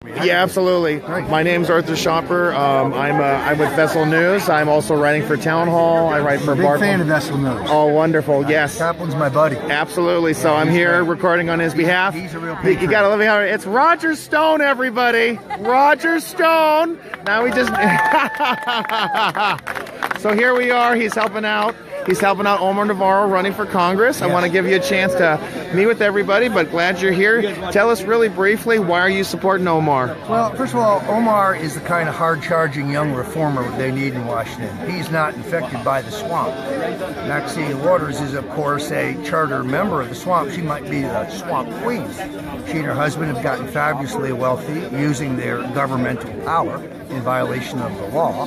Yeah, absolutely. My name's Arthur Schaper. I'm with Vessel News. I'm also writing for Town Hall. I write for Big fan of Vessel News. Oh, wonderful. Yes. Kaplan's my buddy. Absolutely. So I'm here recording on his behalf. He's a real patriot. You gotta let me know. It's Roger Stone, everybody. Roger Stone. Now we just... So here we are. He's helping out. He's helping out Omar Navarro running for Congress. I want to give you a chance to meet with everybody, but glad you're here. Tell us really briefly, why are you supporting Omar? Well, first of all, Omar is the kind of hard-charging young reformer they need in Washington. He's not infected by the swamp. Maxine Waters is, of course, a charter member of the swamp. She might be the swamp queen. She and her husband have gotten fabulously wealthy using their governmental power in violation of the law.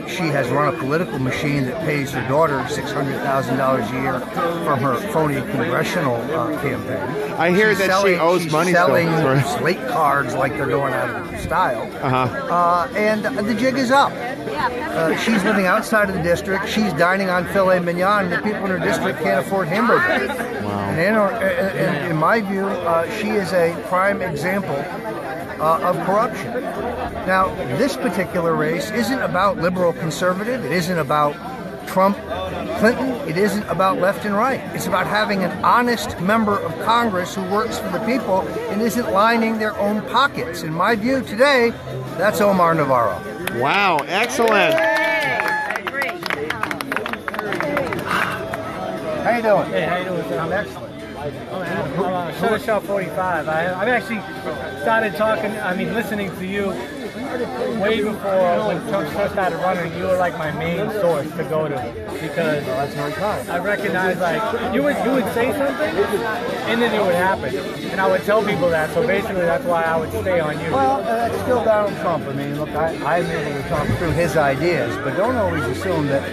She has run a political machine that pays her daughter $600,000 a year from her phony congressional campaign. I hear that she owes money. Selling slate cards like they're going out of style. And the jig is up. She's living outside of the district. She's dining on filet mignon. The people in her district can't afford hamburgers. Wow. And in my view, she is a prime example of corruption. Now, this particular race isn't about liberal conservative. It isn't about Trump, Clinton. It isn't about left and right. It's about having an honest member of Congress who works for the people and isn't lining their own pockets. In my view today, that's Omar Navarro. Wow, excellent. How you doing? Hey, how you doing, sir? I'm excellent. I'm Shop 45. I've actually started listening to you way before when Trump first started running. You were like my main source to go to because I recognized you would say something and then it would happen, and I would tell people that. So basically, that's why I would stay on you. Well, that's still Donald Trump. I mean, look, I'm able to talk through his ideas, but don't always assume that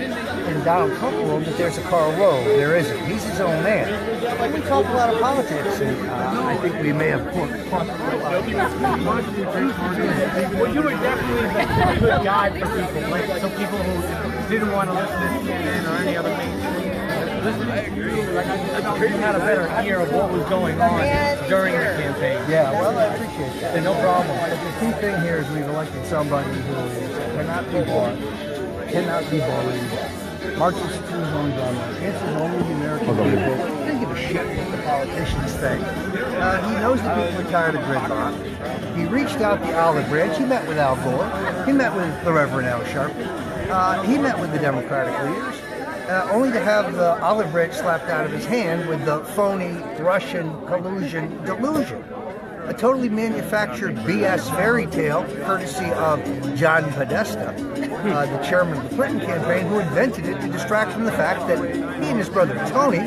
in Donald Trump world that there's a Karl Rove. There isn't. He's his own man. We talk a lot of politics, and I think we may have put Trump. Well, you were definitely a good guide for people, like some people who didn't want to listen to CNN or any other mainstream. Listening to you, like you had a better ear of what was going on during the campaign. Yeah, well, I appreciate that. And no problem. But the key thing here is we've elected somebody who cannot be bought, cannot be bullied, marches to his own drama, answers only the American people, doesn't give a shit what the politicians think. He knows the people are tired of gridlock. He reached out the olive branch. He met with Al Gore. He met with the Reverend Al Sharpton. He met with the Democratic leaders, only to have the olive branch slapped out of his hand with the phony Russian collusion delusion. A totally manufactured BS fairy tale, courtesy of John Podesta, the chairman of the Clinton campaign, who invented it to distract from the fact that he and his brother Tony,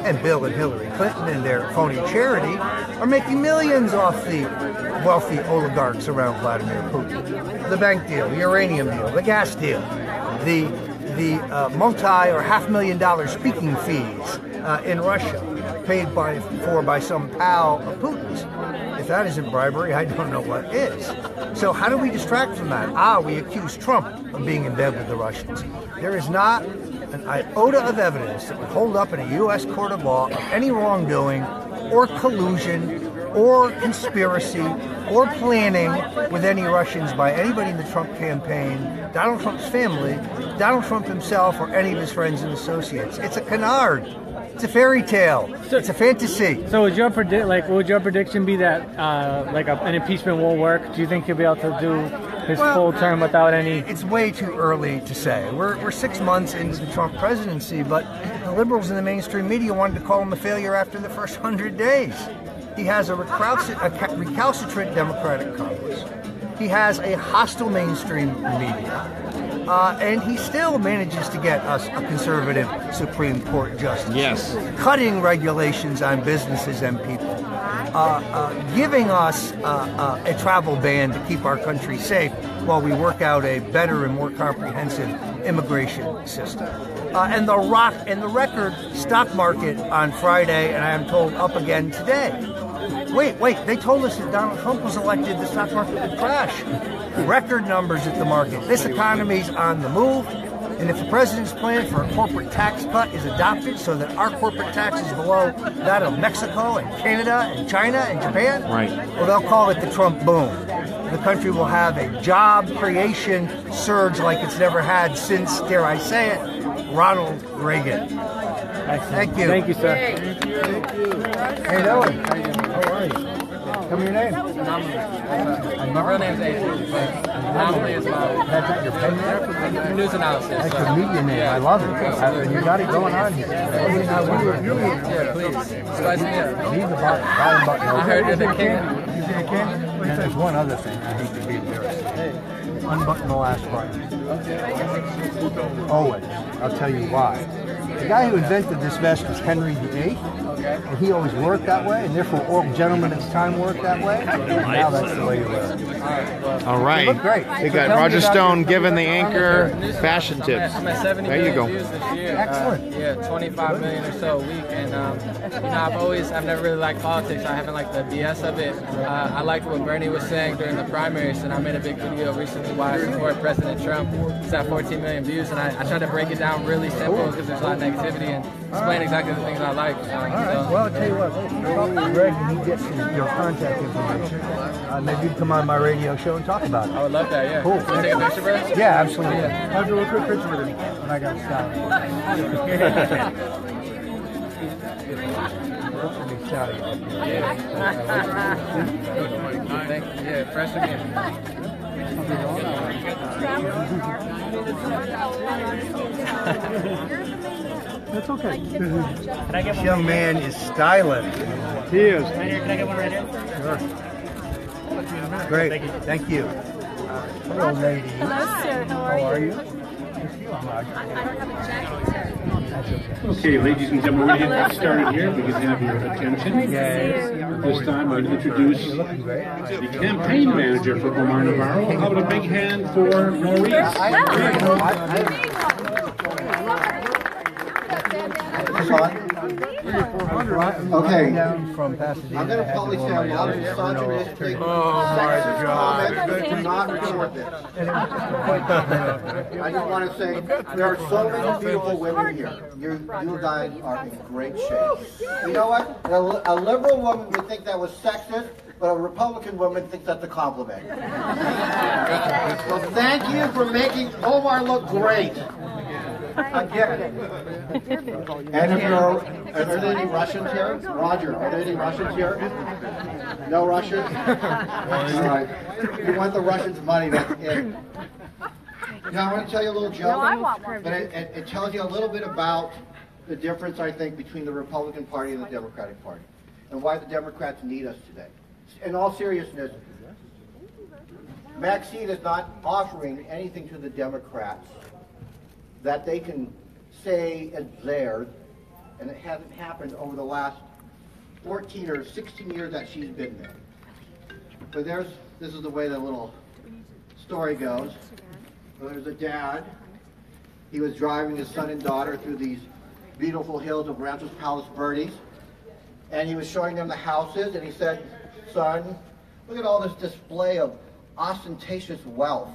and Bill and Hillary Clinton and their phony charity, are making millions off the wealthy oligarchs around Vladimir Putin. The bank deal, the uranium deal, the gas deal, the multi- or $500,000 speaking fees in Russia, paid for by some pal of Putin's. If that isn't bribery, I don't know what is. So how do we distract from that? We accuse Trump of being in bed with the Russians. There is not an iota of evidence that would hold up in a U.S. court of law of any wrongdoing or collusion or conspiracy or planning with any Russians by anybody in the Trump campaign, Donald Trump's family, Donald Trump himself, or any of his friends and associates. It's a canard. It's a fairy tale. It's a fantasy. So would your prediction be that an impeachment won't work? Do you think he'll be able to do his full term without any? It's way too early to say. We're 6 months into the Trump presidency, but the liberals in the mainstream media wanted to call him a failure after the first 100 days. He has a recalcitrant Democratic Congress. He has a hostile mainstream media. And he still manages to get us a conservative Supreme Court justice. Yes. Cutting regulations on businesses and people. Giving us a travel ban to keep our country safe while we work out a better and more comprehensive immigration system. And the record stock market on Friday, and I am told up again today. Wait, they told us that Donald Trump was elected, the stock market would crash. Record numbers at the market. This economy's on the move. And if the president's plan for a corporate tax cut is adopted so that our corporate tax is below that of Mexico and Canada and China and Japan, well, they'll call it the Trump boom. The country will have a job creation surge like it's never had since, dare I say it, Ronald Reagan. Thank you. Thank you, sir. How you doing? How are you? Tell me your name. My real name's AJ, but anomaly is my That's not your pen there? news analysis. That's your media name. I love it. You got it going on here. Yeah, please. Spice me up. He's the bottom button. I heard you're the king. You see a king? And there's one other thing. I hate to be embarrassed. Unbutton the last button. Always. I'll tell you why. The guy who invented this vest was Henry VIII, and he always worked that way, and therefore all gentlemen at the time worked that way. And now that's the way you wear it. All right. You look great. We got Roger Stone giving the anchor fashion tips. I'm at 70 There you million go. views this year. Excellent. Yeah, 25 million or so a week. And, I've never really liked politics. I haven't liked the BS of it. I liked what Bernie was saying during the primaries, and I made a big video recently why I support President Trump. It's at 14 million views, and I try to break it down really simple because there's a lot of negativity and explain exactly the things I like. All right. Well, I'll tell you what. Talk to Greg and he gets your contact information. Maybe you'd come on my radio show and talk about it. I would love that, yeah. Cool. Can I take a picture, bro? Yeah, absolutely. Yeah. I'll do a quick picture with him. And I got to stop. Thank you. Yeah, fresh again. That's okay. This young man is styling. He is. Can I get one right here? Sure. Great. Thank you. Hello, lady. Hello, sir. How How are you? I don't have a jacket, sir. Okay, ladies and gentlemen, we're going to get started here. We can have your attention. This time, I'm going to introduce the campaign manager for Omar Navarro. How about a big hand for Maurice? Okay. I'm going to probably say a lot of misogynistic Oh my God. comments. Not report this. I just want to say there are so many beautiful women here. You guys are in great shape. You know what? A liberal woman would think that was sexist, but a Republican woman thinks that's a compliment. So thank you for making Omar look great. Again. And if are there any Russians here? Roger, are there any Russians here? No Russians? All right. You want the Russians' money, that's it. Now I want to tell you a little joke. No, I want one. But it tells you a little bit about the difference, I think, between the Republican Party and the Democratic Party, and why the Democrats need us today. In all seriousness, Maxine is not offering anything to the Democrats that they can say is theirs, and it hasn't happened over the last 14 or 16 years that she's been there. But this is the way the little story goes. So there's a dad. He was driving his son and daughter through these beautiful hills of Ranchos Palos Verdes, and he was showing them the houses, and he said, "Son, look at all this display of ostentatious wealth.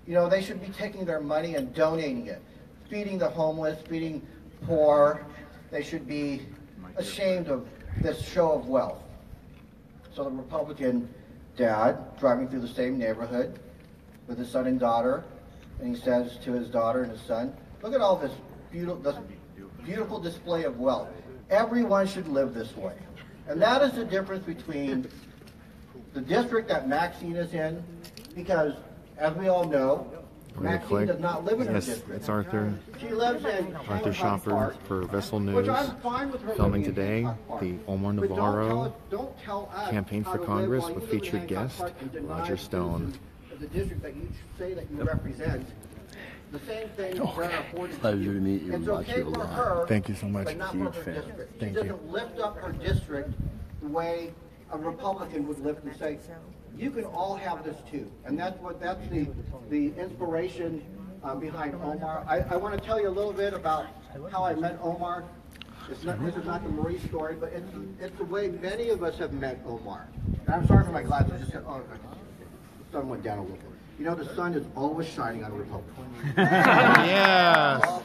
You know, they should be taking their money and donating it, feeding the homeless, feeding poor. They should be ashamed of this show of wealth." So the Republican dad, driving through the same neighborhood with his son and daughter, and he says to his daughter and his son, "Look at all this beautiful display of wealth. Everyone should live this way." And that is the difference between the district that Maxine is in, because, as we all know, Maxine does not live in her district. It's Arthur. She lives in Arthur Schaper for Vessel which News. I'm fine with her Filming living in today, Hancock Park. the Omar But Navarro don't tell us campaign how for to live Congress while you with live in featured Hancock guest Park and deny Roger the Stone. citizens of the district that you say that you represent. The same thing Pleasure to meet you. It's Watch okay you a for lot. her, Thank you so much. but not Huge for her fan. district. Thank She you. doesn't lift up her district the way a Republican would lift and say, "You can all have this too." And that's the inspiration behind Omar. I want to tell you a little bit about how I met Omar. This is not the Marie story, but it's the way many of us have met Omar. And I'm sorry for my glasses. The sun went down a little bit. You know, the sun is always shining on a Republican. Yes.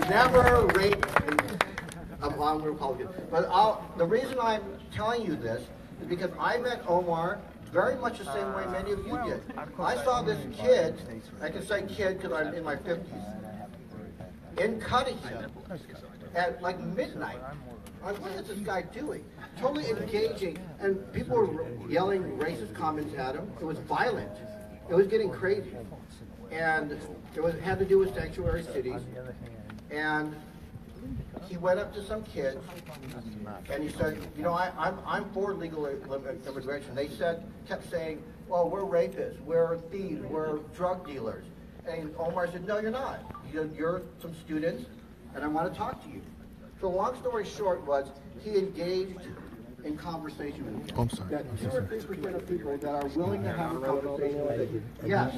Never rate on Republicans. But the reason I'm telling you this is because I met Omar very much the same way many of you did. I saw this kid, I can say kid because I'm in my 50s, in Cunningham at like midnight. I'm like, what is this guy doing? Totally engaging, and people were yelling racist comments at him. It was violent. It was getting crazy. And it had to do with sanctuary cities. And he went up to some kids and he said, you know, I'm for legal immigration. They kept saying, well, we're rapists, we're thieves, we're drug dealers. And Omar said, no, you're not. You're some students, and I want to talk to you. So long story short was, he engaged in conversation with you. I'm sorry. That 2 or 3% of people that are willing to have a conversation with you. Yes,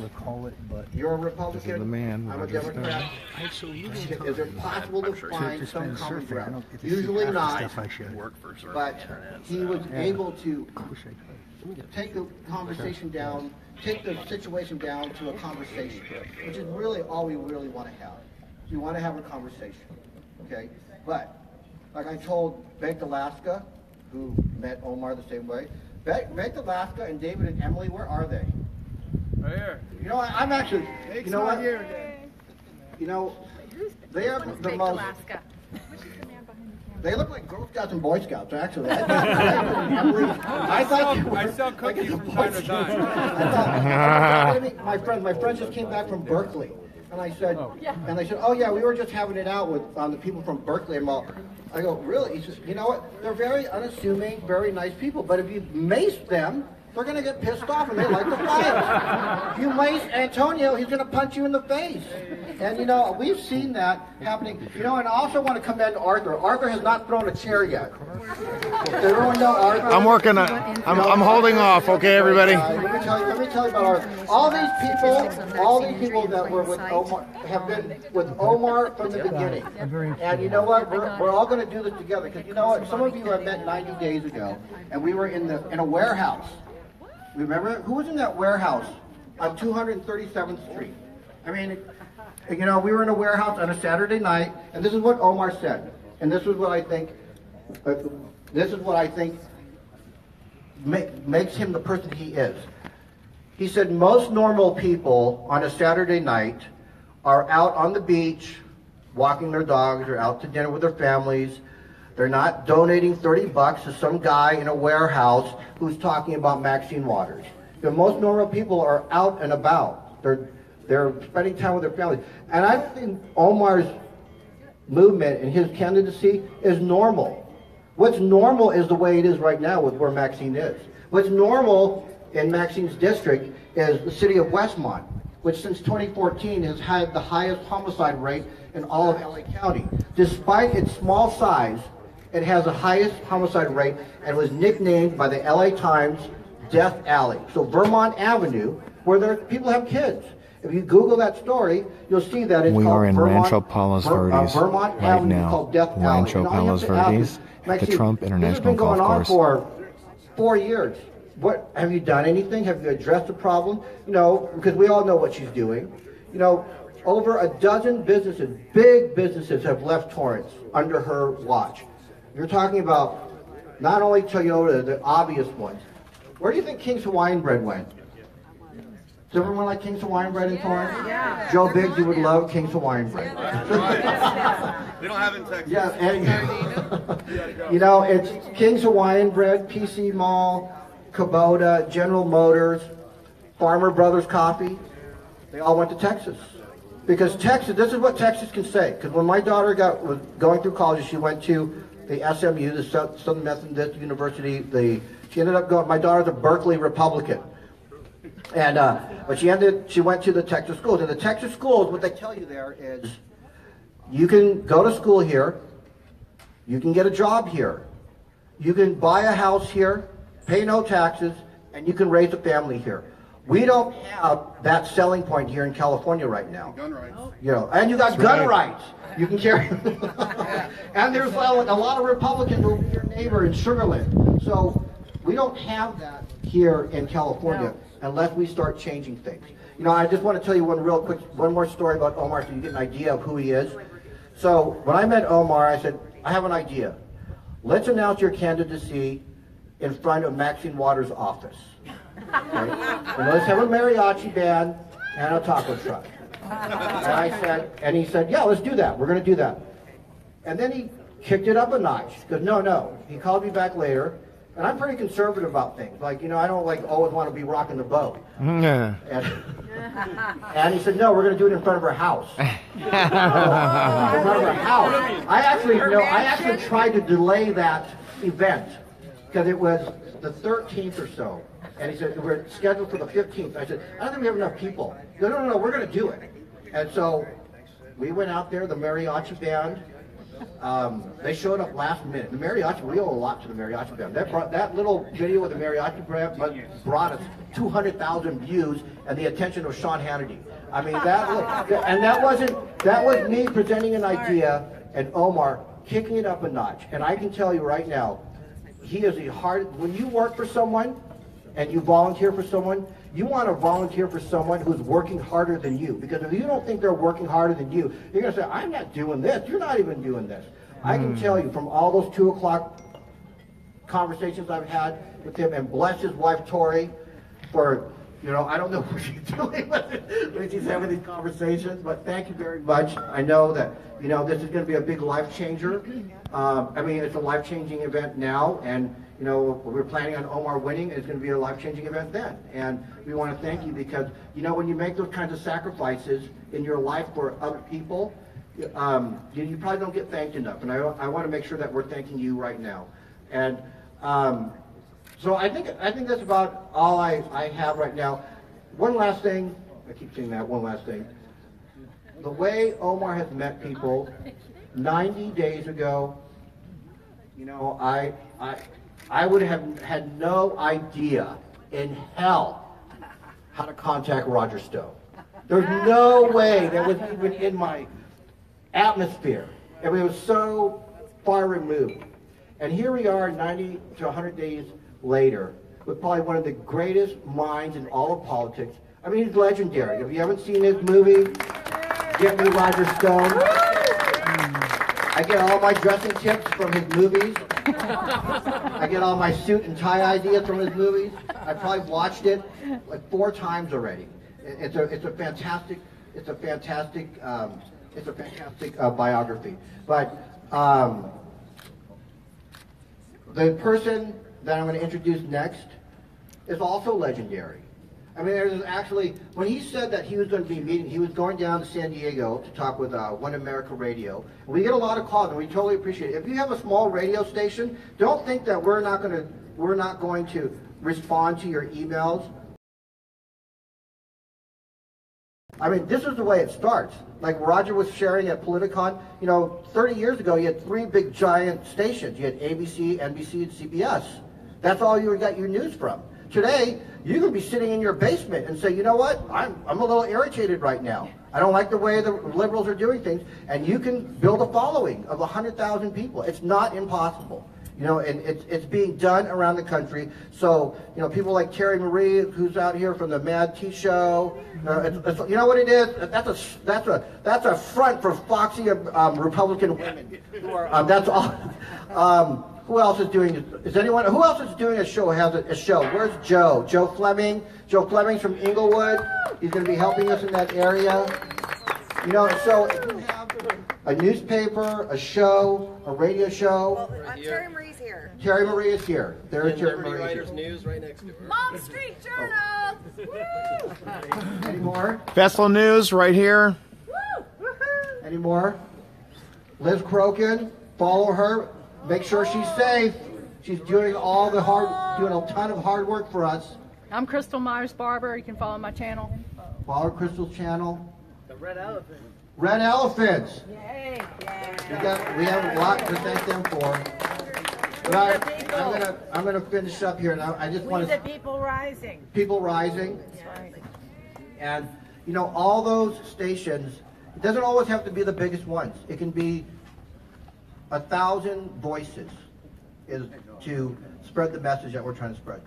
you're a Republican, the man, I'm a Democrat. Is it possible to find some common ground? Usually not, but he was able to take the conversation down, take the situation down to a conversation, which is really all we really want to have. We want to have a conversation, okay? But, like I told Baked Alaska, who met Omar the same way, Baked Alaska and David and Emily, where are they? Right here. You know, I'm actually, you know what? You know, they are the most, they look like Girl Scouts and Boy Scouts, actually. I thought I sell cookies from time to time. My friends just came back from Berkeley. And I said, oh yeah, we were just having it out with the people from Berkeley. And I go, really? He says, you know what? They're very unassuming, very nice people. But if you mace them, they're going to get pissed off and they like to fight. If you mace Antonio, he's going to punch you in the face. And you know, we've seen that happening. You know, and I also want to commend Arthur. Arthur has not thrown a chair yet. Does everyone know Arthur? I'm working on. I'm holding off. Okay, everybody. Let me tell you about Arthur. All these people that were with Omar have been with Omar from the beginning. And you know what? We're all going to do this together. Because you know what? Some of you I met 90 days ago, and we were in a warehouse. Remember? Who was in that warehouse on 237th Street? I mean, you know, we were in a warehouse on a Saturday night, and this is what Omar said. And this is what I think. Makes him the person he is. He said most normal people on a Saturday night are out on the beach, walking their dogs, or out to dinner with their families. They're not donating 30 bucks to some guy in a warehouse who's talking about Maxine Waters. The most normal people are out and about. They're spending time with their families. And I think Omar's movement and his candidacy is normal. What's normal is the way it is right now with where Maxine is. What's normal in Maxine's district is the city of Westmont, which since 2014 has had the highest homicide rate in all of LA County. Despite its small size, it has the highest homicide rate and was nicknamed by the LA Times Death Alley. So Vermont Avenue, where people have kids. If you Google that story, you'll see that it's we called are in Vermont, Rancho Palos Verdes Vermont right Avenue, now. called Death Rancho Alley. Palos Verdes at the Trump International Golf Course. This has been going on for 4 years. What have you done? Anything? Have you addressed the problem? You know, because we all know what she's doing. You know, over a dozen businesses, big businesses, have left Torrance under her watch. You're talking about not only Toyota, the obvious ones. Where do you think King's Hawaiian Bread went? Does everyone like King's Hawaiian Bread in Torrance? Yeah. Joe Biggs, you would love King's Hawaiian Bread. We don't have it in Texas. Yeah, and, you know, it's King's Hawaiian Bread, PC Mall, Kubota, General Motors, Farmer Brothers Coffee. They all went to Texas. Because Texas, this is what Texas can say. Because when my daughter was going through college, she went to the SMU, the Southern Methodist University. She ended up going, my daughter's a Berkeley Republican. And but she went to the Texas schools. And the Texas schools, what they tell you there is, you can go to school here, you can get a job here, you can buy a house here, pay no taxes, and you can raise a family here. We don't have that selling point here in California right now. Gun rights. You know, and you got gun rights. You can carry. And there's a lot of Republicans who are your neighbor in Sugarland. So We don't have that here in California unless we start changing things. You know, I just want to tell you one more story about Omar so you get an idea of who he is. So when I met Omar, I said, I have an idea. Let's announce your candidacy in front of Maxine Waters' office. Okay? And let's have a mariachi band and a taco truck. And he said, yeah, let's do that. We're going to do that. And then he kicked it up a notch. He goes, no. He called me back later. And I'm pretty conservative about things. Like, you know, I don't always want to be rocking the boat. And he said, no, we're going to do it in front of her house. In front of her house. I actually tried to delay that event because it was the 13th or so. And he said, we're scheduled for the 15th. I said, I don't think we have enough people. He goes, no, we're going to do it. And so we went out there, the mariachi band. They showed up last minute. The mariachi, we owe a lot to the mariachi band. That little video with the mariachi band brought us 200,000 views and the attention of Sean Hannity. I mean, that was me presenting an idea and Omar kicking it up a notch. And I can tell you right now, he is when you work for someone and you volunteer for someone, you want to volunteer for someone who's working harder than you. Because if you don't think they're working harder than you, you're going to say, I'm not doing this. You're not even doing this. I can tell you from all those 2 o'clock conversations I've had with him, and bless his wife, Tori, for, you know, I don't know what she's doing when she's having these conversations, but thank you very much. I know that, you know, this is going to be a big life changer. I mean, it's a life-changing event now, and you know, we're planning on Omar winning. It's going to be a life-changing event then. And we want to thank you because, you know, when you make those kinds of sacrifices in your life for other people, you probably don't get thanked enough. And I want to make sure that we're thanking you right now. And so I think that's about all I have right now. One last thing. I keep saying that. One last thing. The way Omar has met people 90 days ago, you know, I would have had no idea in hell how to contact Roger Stone. There's no way that was even in my atmosphere. I mean, it was so far removed. And here we are 90 to 100 days later with probably one of the greatest minds in all of politics. I mean, he's legendary. If you haven't seen his movie, get me Roger Stone. I get all my dressing tips from his movies. I get all my suit and tie ideas from his movies. I probably watched it like 4 times already. It's a fantastic biography. But the person that I'm going to introduce next is also legendary. I mean, there's actually, when he said that he was going to be meeting, he was going down to San Diego to talk with One America Radio. We get a lot of calls, and we totally appreciate it. If you have a small radio station, don't think that we're not going to respond to your emails. I mean, this is the way it starts. Like Roger was sharing at Politicon, you know, 30 years ago, you had 3 big giant stations. You had ABC, NBC, and CBS. That's all you got your news from. Today, you can be sitting in your basement and say, you know what, I'm a little irritated right now. I don't like the way the liberals are doing things. And you can build a following of 100,000 people. It's not impossible. You know, and it's being done around the country. So, you know, people like Terry Marie, who's out here from the Mad Tea Show. You know what it is? That's a front for foxy Republican women. That's all. Who else is doing? Who else is doing a show? Has a show? Where's Joe? Joe Fleming. Joe Fleming's from Inglewood. He's going to be helping us in that area. You know, so if you have a newspaper, a show, a radio show. Well, Terry Marie's here. Terry Marie is here. There's Terry Marie. Writers News right next to her. Mom Street Journal. Woo! Any more? Festival News right here. Woo! Any more? Liz Crokin. Follow her. Make sure she's safe. She's doing doing a ton of hard work for us. I'm Crystal Myers Barber. You can follow my channel. Follow Crystal's channel. The Red Elephant. Red Elephants. Yay! We have a lot to thank them for. But I'm gonna finish up here, and I just want to. People Rising. People Rising. That's right. And you know, all those stations. It doesn't always have to be the biggest ones. It can be 1,000 voices is to spread the message that we're trying to spread.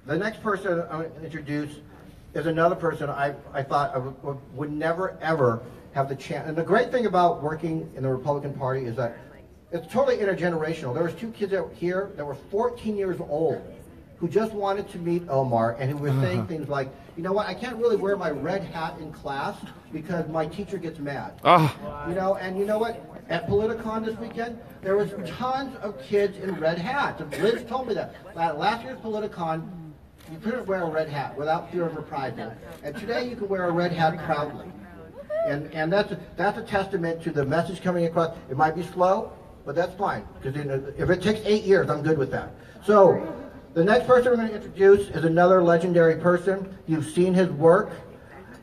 The next person I'm going to introduce is another person I thought I would never, ever have the chance. And the great thing about working in the Republican Party is that it's totally intergenerational. There was two kids out here that were 14 years old who just wanted to meet Omar and who were saying things like, you know what, I can't really wear my red hat in class because my teacher gets mad. You know, and you know what? At Politicon this weekend, there was tons of kids in red hats. Liz told me that. Last year's Politicon, you couldn't wear a red hat without fear of reprisal. And today you can wear a red hat proudly. And that's a testament to the message coming across. It might be slow, but that's fine. Because if it takes 8 years, I'm good with that. So the next person we're going to introduce is another legendary person. You've seen his work.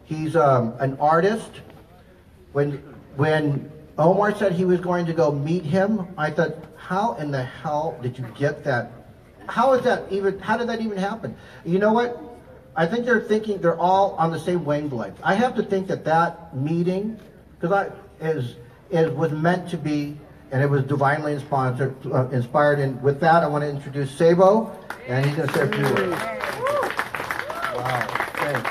He's an artist. When Omar said he was going to go meet him, I thought, how in the hell did you get that? How did that even happen? You know what? I think they're thinking they're all on the same wavelength. I have to think that meeting, because was meant to be, and it was divinely inspired. And with that, I want to introduce Sabo, and he's going to say a few words. Wow, thanks.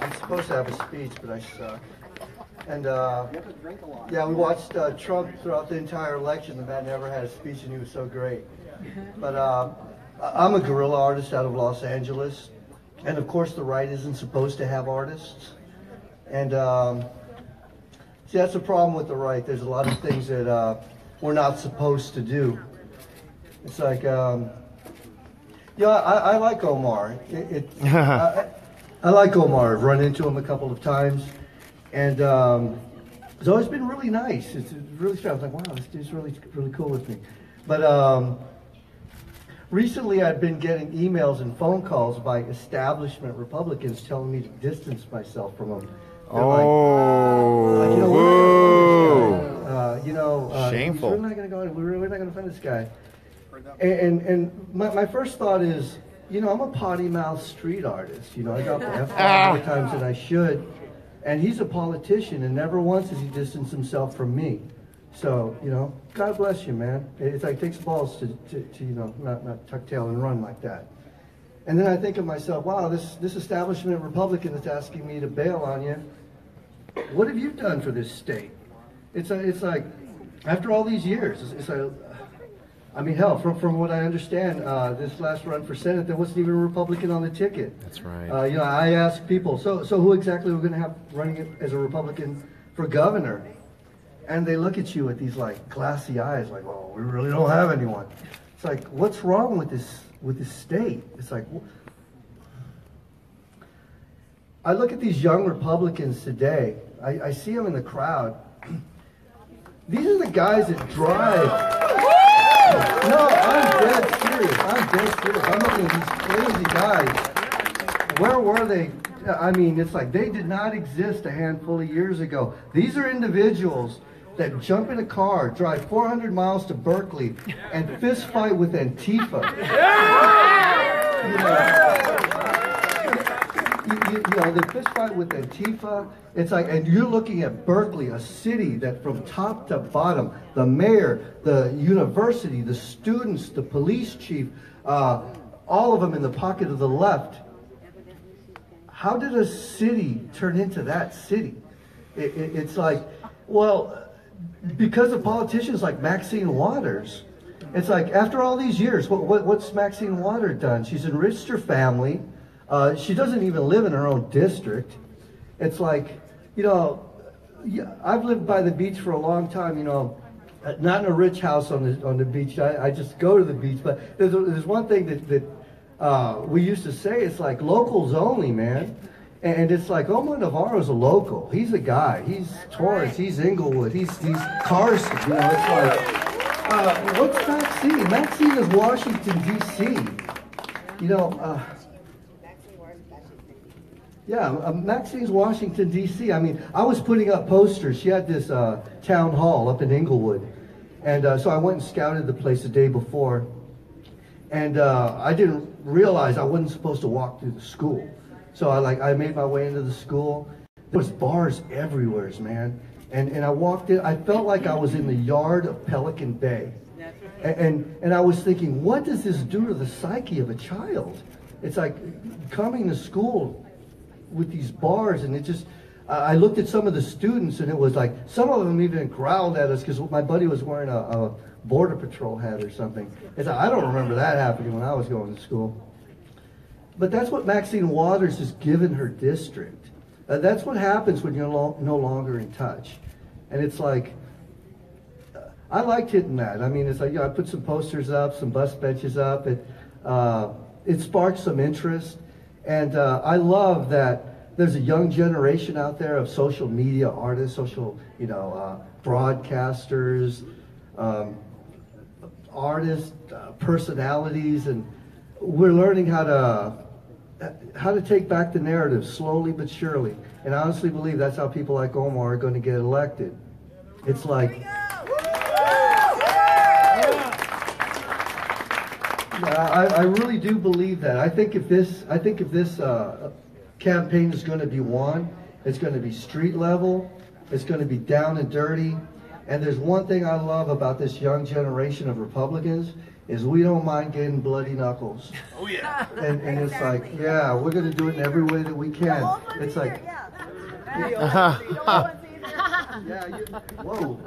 I'm supposed to have a speech, but I suck. And yeah, we watched Trump throughout the entire election. The man never had a speech, and he was so great. But I'm a guerrilla artist out of Los Angeles, and of course the right isn't supposed to have artists. And see, that's the problem with the right. There's a lot of things that we're not supposed to do. It's like, yeah, I like Omar. I like Omar. I've run into him a couple of times, and it's always been really nice. It's really strange. I was like, wow, this dude's really cool with me. But recently I've been getting emails and phone calls by establishment Republicans telling me to distance myself from them. Shameful. We're not going to go. We're not going to defend this guy. And my first thought is, you know, I'm a potty mouth street artist. You know, I got the F-bomb more times than I should. And he's a politician, and never once has he distanced himself from me. So, you know, God bless you, man. It's like it takes balls to you know, not tuck tail and run like that. And then I think of myself, wow, this establishment Republican that's asking me to bail on you, what have you done for this state? It's like, after all these years, it's like, I mean, hell, from what I understand, this last run for Senate, there wasn't even a Republican on the ticket. That's right. You know, I asked people, so who exactly we're going to have running as a Republican for governor? And they look at you with these like glassy eyes, like, well, we really don't have anyone. It's like, what's wrong with this state? It's like, I look at these young Republicans today. I see them in the crowd. These are the guys that drive. No, I'm dead serious. I'm looking at these crazy guys. Where were they? I mean, it's like they did not exist a handful of years ago. These are individuals that jump in a car, drive 400 miles to Berkeley, and fist fight with Antifa. You know, they fist fight with Antifa. It's like, and you're looking at Berkeley, a city that from top to bottom, the mayor, the university, the students, the police chief, all of them in the pocket of the left. How did a city turn into that city? It's like, well, because of politicians like Maxine Waters. It's like, after all these years, what's Maxine Waters done? She's enriched her family. She doesn't even live in her own district. It's like, you know, I've lived by the beach for a long time, you know, not in a rich house on the beach. I just go to the beach. But there's one thing that we used to say, it's like locals only, man. And it's like, Omar Navarro's a local. He's a guy. He's Torrance. He's Inglewood. He's Carson. You know, it's like, what's Maxine? Maxine is Washington, D.C. You know, yeah, Maxine's Washington, D.C. I mean, I was putting up posters. She had this town hall up in Inglewood. And so I went and scouted the place the day before. And I didn't realize I wasn't supposed to walk through the school. So I made my way into the school. There was bars everywhere, man. And I walked in. I felt like I was in the yard of Pelican Bay. And I was thinking, what does this do to the psyche of a child? It's like coming to school with these bars, and it just, I looked at some of the students, and it was like, some of them even growled at us because my buddy was wearing a Border Patrol hat or something. It's like, I don't remember that happening when I was going to school. But that's what Maxine Waters has given her district. That's what happens when you're no longer in touch. And it's like, I liked hitting that. I mean, it's like, I put some posters up, some bus benches up. It sparked some interest. And I love that there's a young generation out there of social media artists, social, broadcasters, artists, personalities, and we're learning how to take back the narrative slowly but surely. And I honestly believe that's how people like Omar are going to get elected. It's like, I really do believe that. I think if this campaign is going to be won, it's going to be street level, it's going to be down and dirty. And there's one thing I love about this young generation of Republicans is we don't mind getting bloody knuckles. Oh yeah. And it's like, yeah, we're going to do it in every way that we can. It's like, whoa.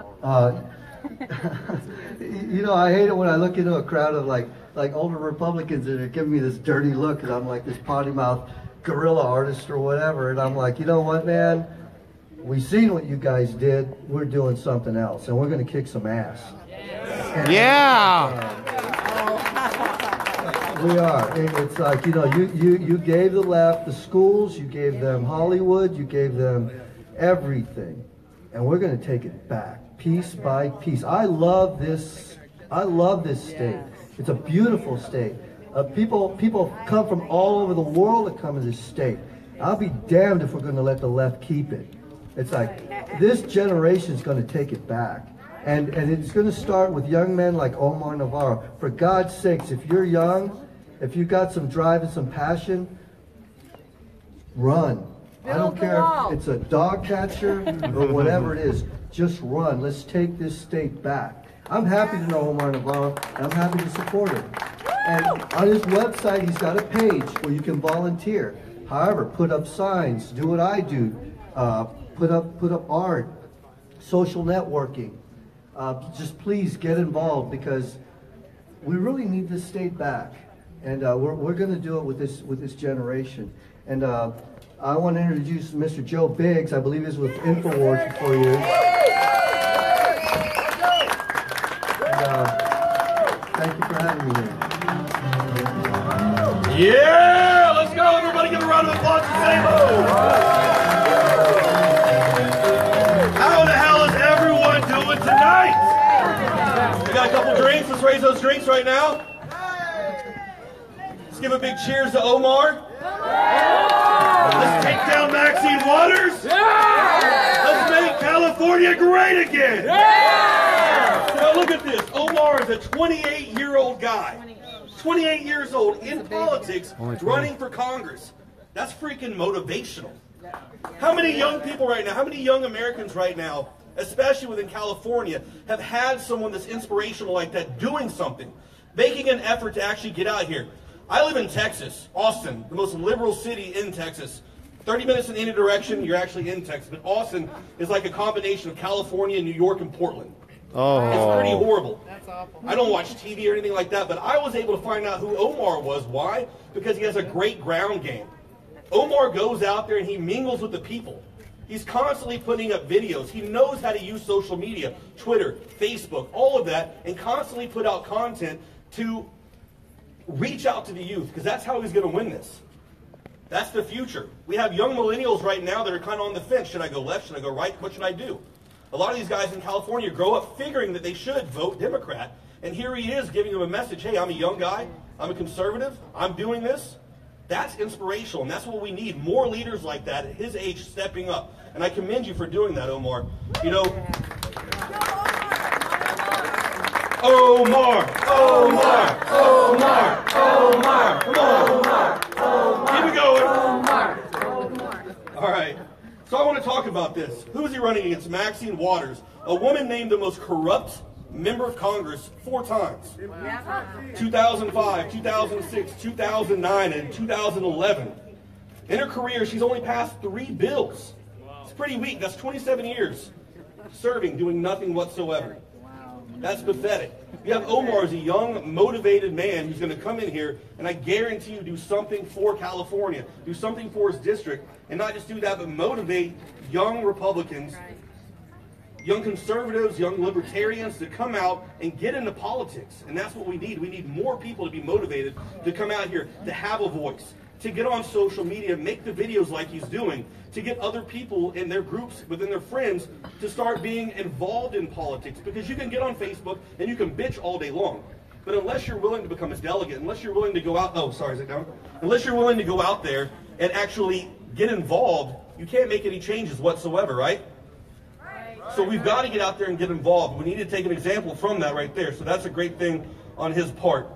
I hate it when I look into a crowd of like older Republicans and they're giving me this dirty look because I'm like this potty mouth guerrilla artist or whatever, and I'm like, you know what, man? We've seen what you guys did. We're doing something else, and we're going to kick some ass. We are. It's like, you gave the left the schools, you gave them Hollywood, you gave them everything, and we're going to take it back, piece by piece. I love this state. It's a beautiful state. People come from all over the world to come to this state. I'll be damned if we're going to let the left keep it. It's like, this generation is going to take it back. And it's going to start with young men like Omar Navarro. For God's sakes, if you're young, if you got some drive and some passion, run. I don't care if it's a dog catcher or whatever it is. Just run. Let's take this state back. I'm happy to know Omar Navarro, and I'm happy to support him. And on his website, he's got a page where you can volunteer. However, put up signs, do what I do, put up art, social networking. Just please get involved because we really need this state back, and we're going to do it with this generation. And I want to introduce Mr. Joe Biggs. I believe he's with Infowars for you. Thank you for having me here. Yeah, let's go, everybody! Give a round of applause to Sabo. How the hell is everyone doing tonight? We got a couple drinks. Let's raise those drinks right now. Let's give a big cheers to Omar. Let's take down Maxine Waters. Let's make California great again. Now look at this. Omar is a 28-year-old guy. 28 years old in politics, running for Congress. That's freaking motivational. How many young people right now, how many young Americans right now, especially within California, have had someone that's inspirational like that doing something, making an effort to actually get out here? I live in Texas, Austin, the most liberal city in Texas. 30 minutes in any direction, you're actually in Texas. But Austin is like a combination of California, New York, and Portland. Oh. It's pretty horrible. That's awful. I don't watch TV or anything like that, but I was able to find out who Omar was. Why? Because he has a great ground game. Omar goes out there and he mingles with the people. He's constantly putting up videos. He knows how to use social media, Twitter, Facebook, all of that, and constantly put out content to reach out to the youth, because that's how he's going to win this. That's the future. We have young millennials right now that are kind of on the fence. Should I go left? Should I go right? What should I do? A lot of these guys in California grow up figuring that they should vote Democrat. And here he is giving them a message. Hey, I'm a young guy. I'm a conservative. I'm doing this. That's inspirational. And that's what we need. More leaders like that at his age stepping up. And I commend you for doing that, Omar. You know, Omar, Omar, Omar, Omar, Omar, Omar. Keep it going. Omar. All right. So I want to talk about this. Who is he running against? Maxine Waters, a woman named the most corrupt member of Congress 4 times. 2005, 2006, 2009, and 2011. In her career, she's only passed 3 bills. It's pretty weak. That's 27 years serving, doing nothing whatsoever. That's pathetic. You have Omar as a young, motivated man who's going to come in here, and I guarantee you do something for California, do something for his district, and not just do that, but motivate young Republicans, young conservatives, young libertarians to come out and get into politics. And that's what we need. We need more people to be motivated to come out here, to have a voice, to get on social media, make the videos like he's doing, to get other people in their groups, within their friends, to start being involved in politics. Because you can get on Facebook and you can bitch all day long. But unless you're willing to become a delegate, unless you're willing to go out, is it down? Unless you're willing to go out there and actually get involved, you can't make any changes whatsoever, right? So we've got to get out there and get involved. We need to take an example from that right there. So that's a great thing on his part.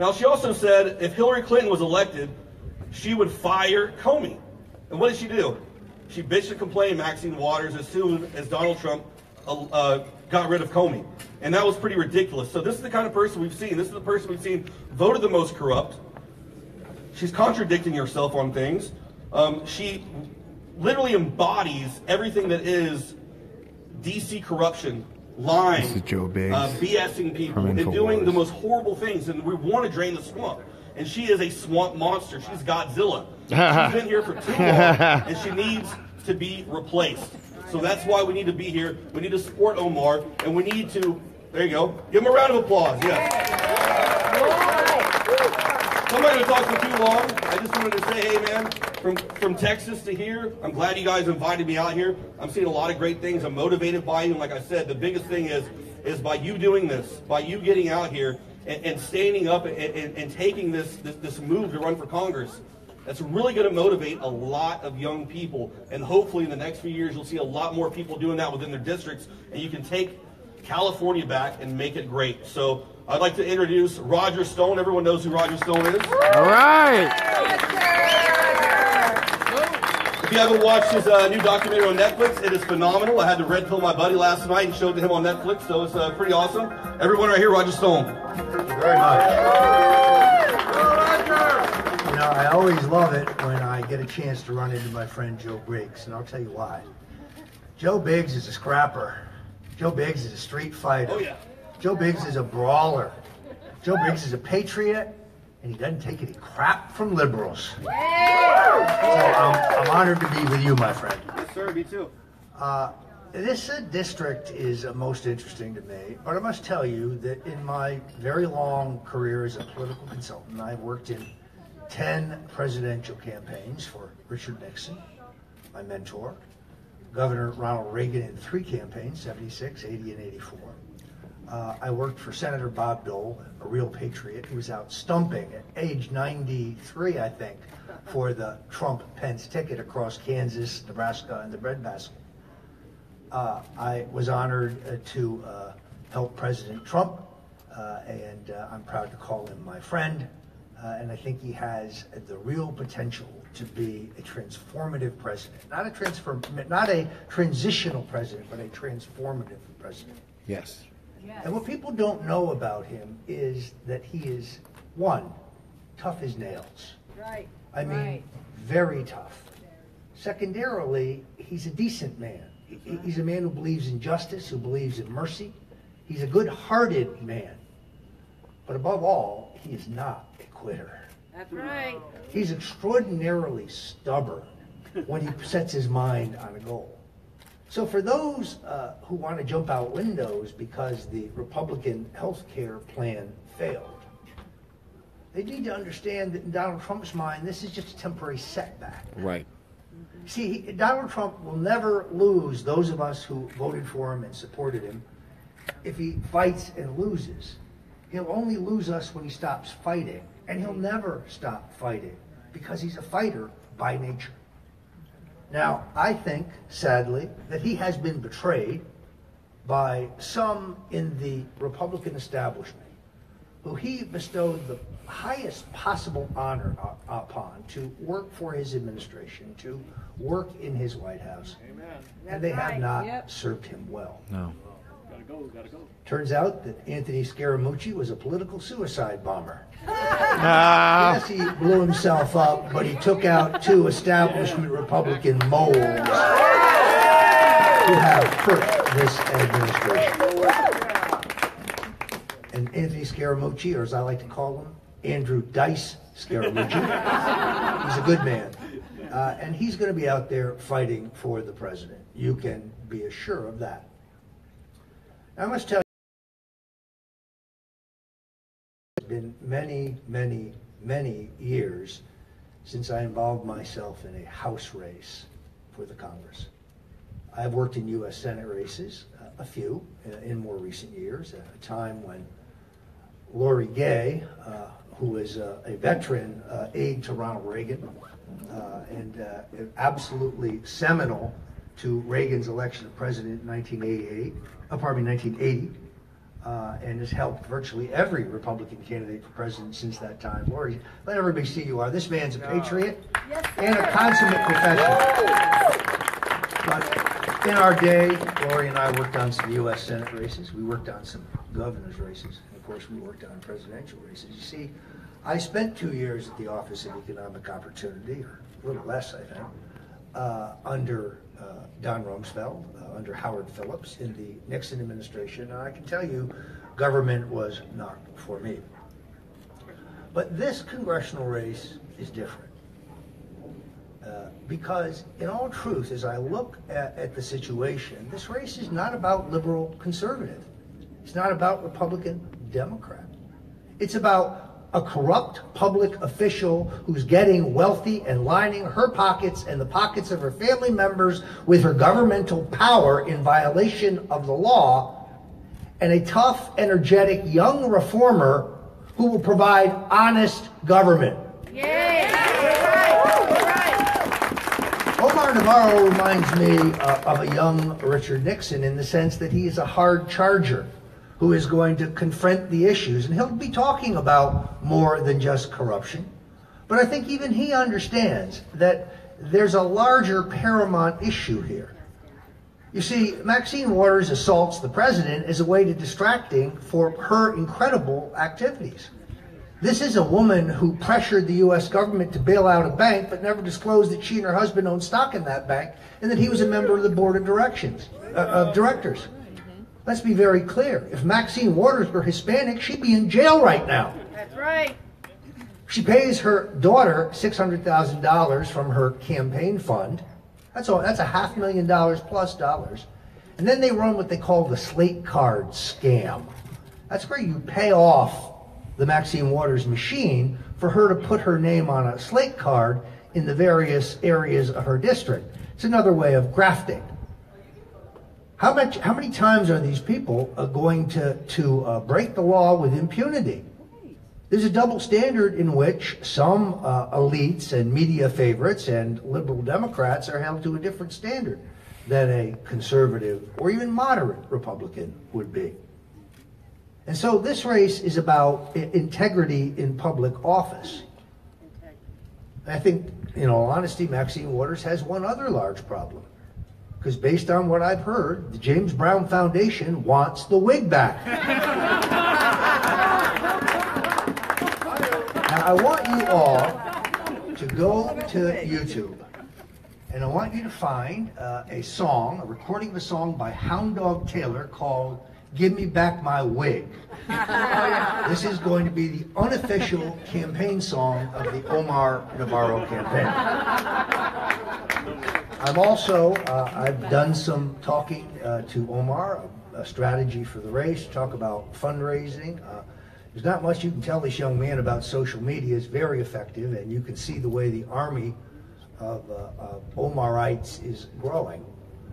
Now, she also said if Hillary Clinton was elected, she would fire Comey. And what did she do? She bitched and complained Maxine Waters as soon as Donald Trump got rid of Comey. And that was pretty ridiculous. So this is the kind of person we've seen. This is the person we've seen voted the most corrupt. She's contradicting herself on things. She literally embodies everything that is DC corruption, lying, this is Joe Biggs, BSing people, and doing the most horrible things. And we want to drain the swamp. And she is a swamp monster. She's Godzilla. She's been here for too long, and she needs to be replaced. So that's why we need to be here. We need to support Omar, and we need to, there you go, give him a round of applause. Yes. I'm not going to talk for too long. I just wanted to say, hey man, from Texas to here, I'm glad you guys invited me out here. I'm seeing a lot of great things. I'm motivated by you. And like I said, the biggest thing is by you doing this, by you getting out here and standing up and taking this move to run for Congress. That's really going to motivate a lot of young people. And hopefully in the next few years, you'll see a lot more people doing that within their districts. And you can take California back and make it great. So I'd like to introduce Roger Stone. Everyone knows who Roger Stone is. All right. If you haven't watched his new documentary on Netflix, it is phenomenal. I had to red pill my buddy last night and showed it to him on Netflix, so it's pretty awesome. Everyone right here, Roger Stone. Thank you very much. You know, I always love it when I get a chance to run into my friend Joe Biggs, and I'll tell you why. Joe Biggs is a scrapper. Joe Biggs is a street fighter. Oh, yeah. Joe Biggs is a brawler. Joe Biggs is a patriot, and he doesn't take any crap from liberals. So I'm honored to be with you, my friend. Yes, sir, me too. This district is most interesting to me, but I must tell you that in my very long career as a political consultant, I've worked in 10 presidential campaigns for Richard Nixon, my mentor, Governor Ronald Reagan in 3 campaigns, 76, 80, and 84. I worked for Senator Bob Dole, a real patriot who was out stumping at age 93, I think, for the Trump-Pence ticket across Kansas, Nebraska, and the breadbasket. I was honored to help President Trump, and I'm proud to call him my friend. And I think he has the real potential to be a transformative president. Not a transitional president, but a transformative president. Yes. And what people don't know about him is that he is, one, tough as nails. Right. I mean, very tough. Secondarily, he's a decent man. He's a man who believes in justice, who believes in mercy. He's a good-hearted man. But above all, he is not a quitter. That's right. He's extraordinarily stubborn when he sets his mind on a goal. So for those who want to jump out windows because the Republican health care plan failed, they need to understand that in Donald Trump's mind, this is just a temporary setback. Right. See, Donald Trump will never lose those of us who voted for him and supported him if he fights and loses. He'll only lose us when he stops fighting, and he'll never stop fighting because he's a fighter by nature. Now, I think, sadly, that he has been betrayed by some in the Republican establishment who he bestowed the highest possible honor upon to work for his administration, to work in his White House. Amen. And they have not served him well. No. Turns out that Anthony Scaramucci was a political suicide bomber. Yes, he blew himself up, but he took out 2 establishment Republican moles who have hurt this administration. And Anthony Scaramucci, or as I like to call him, Andrew Dice Scaramucci, he's a good man. And he's going to be out there fighting for the president. You can be assured of that. I must tell you, it's been many, many, many years since I involved myself in a House race for the Congress. I've worked in U.S. Senate races, a few, in more recent years, at a time when Lori Gay, who was a veteran aide to Ronald Reagan, and absolutely seminal to Reagan's election of president in 1980, and has helped virtually every Republican candidate for president since that time. Lori, let everybody see you are. This man's a patriot and a consummate professional. But in our day, Lori and I worked on some U.S. Senate races. We worked on some governor's races. And of course, we worked on presidential races. You see, I spent 2 years at the Office of Economic Opportunity, or a little less, I think, under Don Rumsfeld, under Howard Phillips in the Nixon administration, and I can tell you, government was not for me. But this congressional race is different. Because in all truth, as I look at the situation, this race is not about liberal conservative. It's not about Republican Democrat. It's about a corrupt public official who's getting wealthy and lining her pockets and the pockets of her family members with her governmental power in violation of the law, and a tough, energetic, young reformer who will provide honest government. Omar Navarro reminds me of a young Richard Nixon in the sense that he is a hard charger who is going to confront the issues. And he'll be talking about more than just corruption. But I think even he understands that there's a larger paramount issue here. You see, Maxine Waters assaults the president as a way to distracting for her incredible activities. This is a woman who pressured the U.S. government to bail out a bank, but never disclosed that she and her husband owned stock in that bank, and that he was a member of the board of directors. Let's be very clear. If Maxine Waters were Hispanic, she'd be in jail right now. That's right. She pays her daughter $600,000 from her campaign fund. That's $500,000 plus dollars. And then they run what they call the slate card scam. That's where you pay off the Maxine Waters machine for her to put her name on a slate card in the various areas of her district. It's another way of grafting. How many times are these people going to break the law with impunity? There's a double standard in which some elites and media favorites and liberal Democrats are held to a different standard than a conservative or even moderate Republican would be. And so this race is about integrity in public office. I think, in all honesty, Maxine Waters has one other large problem. Because based on what I've heard, the James Brown Foundation wants the wig back. Now, I want you all to go to YouTube, and I want you to find a recording of a song by Hound Dog Taylor called "Give Me Back My Wig." This is going to be the unofficial campaign song of the Omar Navarro campaign. I've done some talking to Omar, a strategy for the race, talk about fundraising. There's not much you can tell this young man about social media. It's very effective, and you can see the way the army of Omarites is growing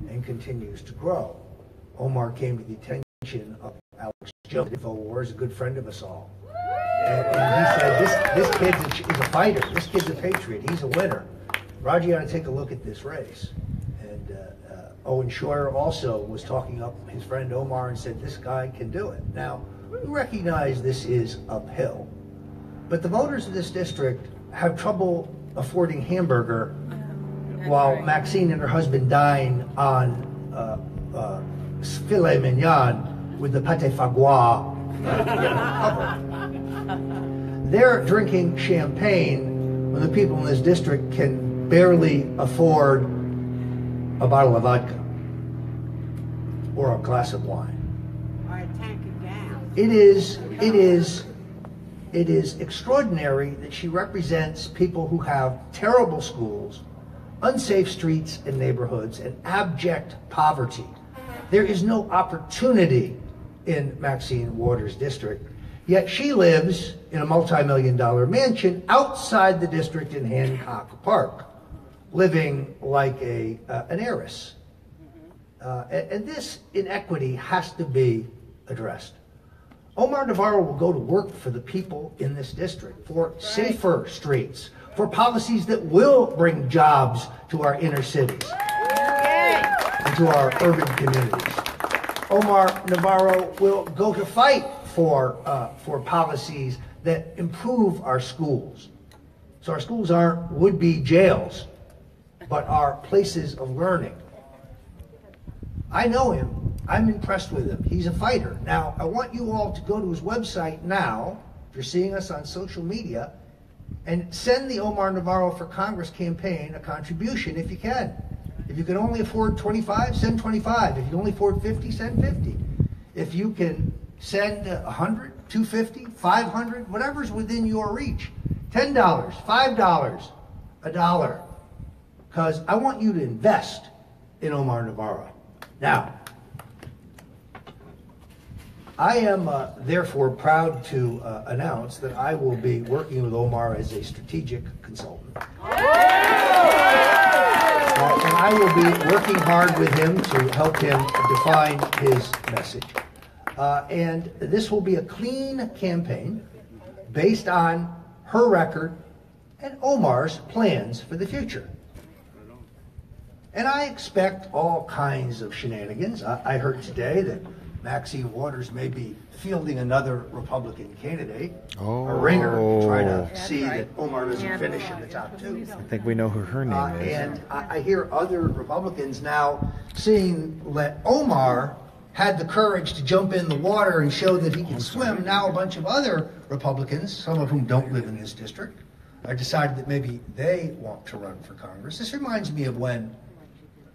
and continues to grow. Omar came to the attention of Alex Jones, Infowars, a good friend of us all. And he said, this kid is a fighter. This kid's a patriot. He's a winner. Roger, you ought to take a look at this race. And Owen Schroyer also was talking up his friend Omar and said, this guy can do it. Now, we recognize this is uphill. But the voters of this district have trouble affording hamburger while Maxine and her husband dine on filet mignon with the pate fagua. They're drinking champagne when the people in this district can barely afford a bottle of vodka or a glass of wine. Or a tank of gas. It is extraordinary that she represents people who have terrible schools, unsafe streets and neighborhoods, and abject poverty. There is no opportunity in Maxine Waters' district, yet she lives in a multi-million-dollar mansion outside the district in Hancock Park, living like an heiress. And this inequity has to be addressed. Omar Navarro will go to work for the people in this district, for safer streets, for policies that will bring jobs to our inner cities and to our urban communities. Omar Navarro will go to fight for policies that improve our schools. So our schools aren't would-be jails, but are places of learning. I know him. I'm impressed with him. He's a fighter. Now, I want you all to go to his website now, if you're seeing us on social media, and send the Omar Navarro for Congress campaign a contribution if you can. If you can only afford 25, send 25. If you can only afford 50, send 50. If you can send 100, 250, 500, whatever's within your reach. $10, $5, $1. Because I want you to invest in Omar Navarro. Now, I am therefore proud to announce that I will be working with Omar as a strategic consultant. And I will be working hard with him to help him define his message. And this will be a clean campaign based on her record and Omar's plans for the future. And I expect all kinds of shenanigans. I heard today that Maxine Waters may be fielding another Republican candidate, a ringer, to try to see that Omar doesn't finish in the top two. I think we know who her name is. And I hear other Republicans now seeing that Omar had the courage to jump in the water and show that he can swim. Now a bunch of other Republicans, some of whom don't live in this district, have decided that maybe they want to run for Congress. This reminds me of when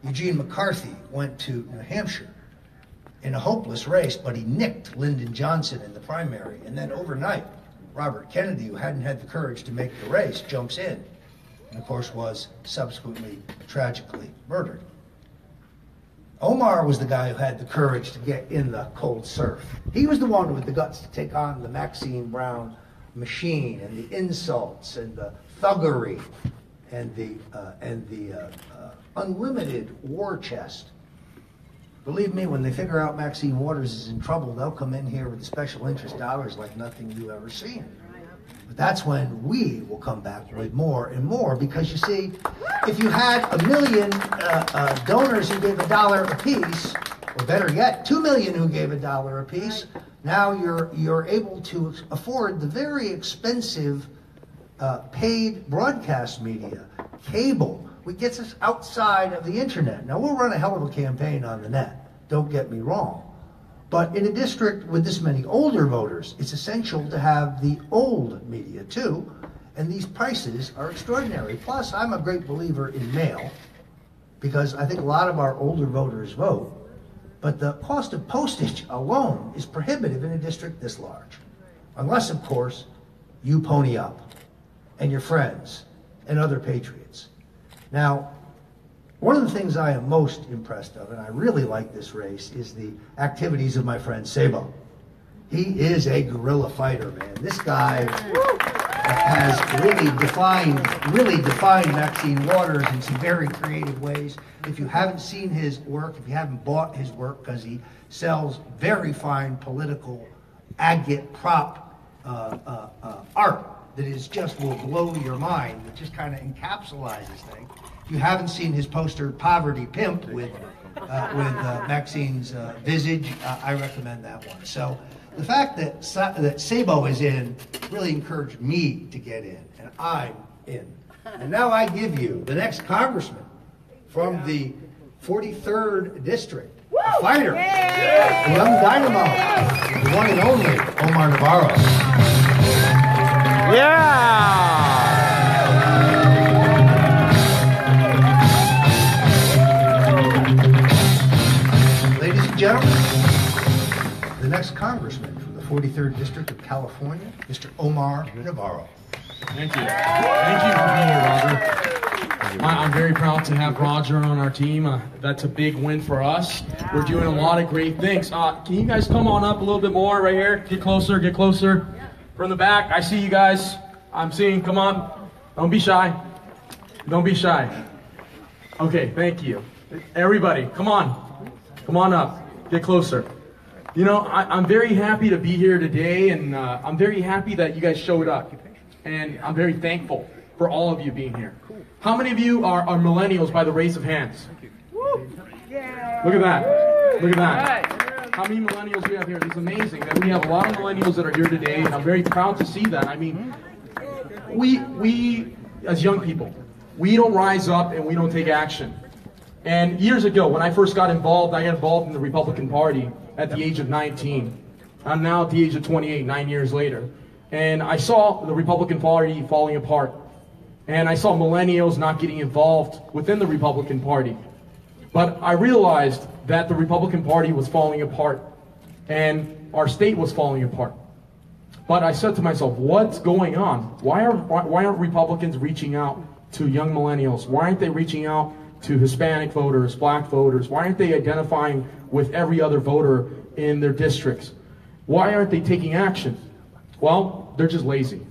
Eugene McCarthy went to New Hampshire in a hopeless race, but he nicked Lyndon Johnson in the primary. And then overnight, Robert Kennedy, who hadn't had the courage to make the race, jumps in, and of course was subsequently tragically murdered. Omar was the guy who had the courage to get in the cold surf. He was the one with the guts to take on the Maxine Brown machine and the insults and the thuggery and the unlimited war chest. Believe me, when they figure out Maxine Waters is in trouble, they'll come in here with the special interest dollars like nothing you've ever seen. But that's when we will come back with more and more, because you see, if you had 1 million donors who gave $1 apiece, or better yet, 2 million who gave $1 apiece, now you're able to afford the very expensive paid broadcast media, cable, which gets us outside of the internet. Now, we'll run a hell of a campaign on the net, don't get me wrong. But in a district with this many older voters, it's essential to have the old media too, and these prices are extraordinary. Plus, I'm a great believer in mail, because I think a lot of our older voters vote, but the cost of postage alone is prohibitive in a district this large. Unless, of course, you pony up, and your friends, and other patriots. Now, one of the things I am most impressed of, and I really like this race, is the activities of my friend Sabo. He is a guerrilla fighter, man. This guy has really defined Maxine Waters in some very creative ways. If you haven't seen his work, if you haven't bought his work, because he sells very fine political agitprop art that is just will blow your mind, that just kind of encapsulates this thing. If you haven't seen his poster, Poverty Pimp, with Maxine's visage, I recommend that one. So the fact that Sabo is in really encouraged me to get in, and I'm in. And now I give you the next congressman from the 43rd district, a fighter, a young dynamo, the one and only Omar Navarro. Yeah! Ladies and gentlemen, the next congressman from the 43rd District of California, Mr. Omar Navarro. Thank you. Thank you for being here, Roger. I'm very proud to have Roger on our team. That's a big win for us. We're doing a lot of great things. Can you guys come on up a little bit more right here? Get closer, get closer. From the back, I see you guys. I'm seeing, come on. Don't be shy. Don't be shy. Okay, thank you. Everybody, come on. Come on up. Get closer. You know, I'm very happy to be here today, and I'm very happy that you guys showed up. And I'm very thankful for all of you being here. How many of you are millennials by the raise of hands? Look at that. Look at that. How many millennials we have here? It's amazing that we have a lot of millennials that are here today, and I'm very proud to see that. I mean, we as young people, we don't rise up and we don't take action. And years ago, when I first got involved, I got involved in the Republican Party at the age of 19. I'm now at the age of 28, 9 years later. And I saw the Republican Party falling apart. And I saw millennials not getting involved within the Republican Party. But I realized that the Republican Party was falling apart. And our state was falling apart. But I said to myself, what's going on? Why aren't Republicans reaching out to young millennials? Why aren't they reaching out to Hispanic voters, black voters? Why aren't they identifying with every other voter in their districts? Why aren't they taking action? Well, they're just lazy.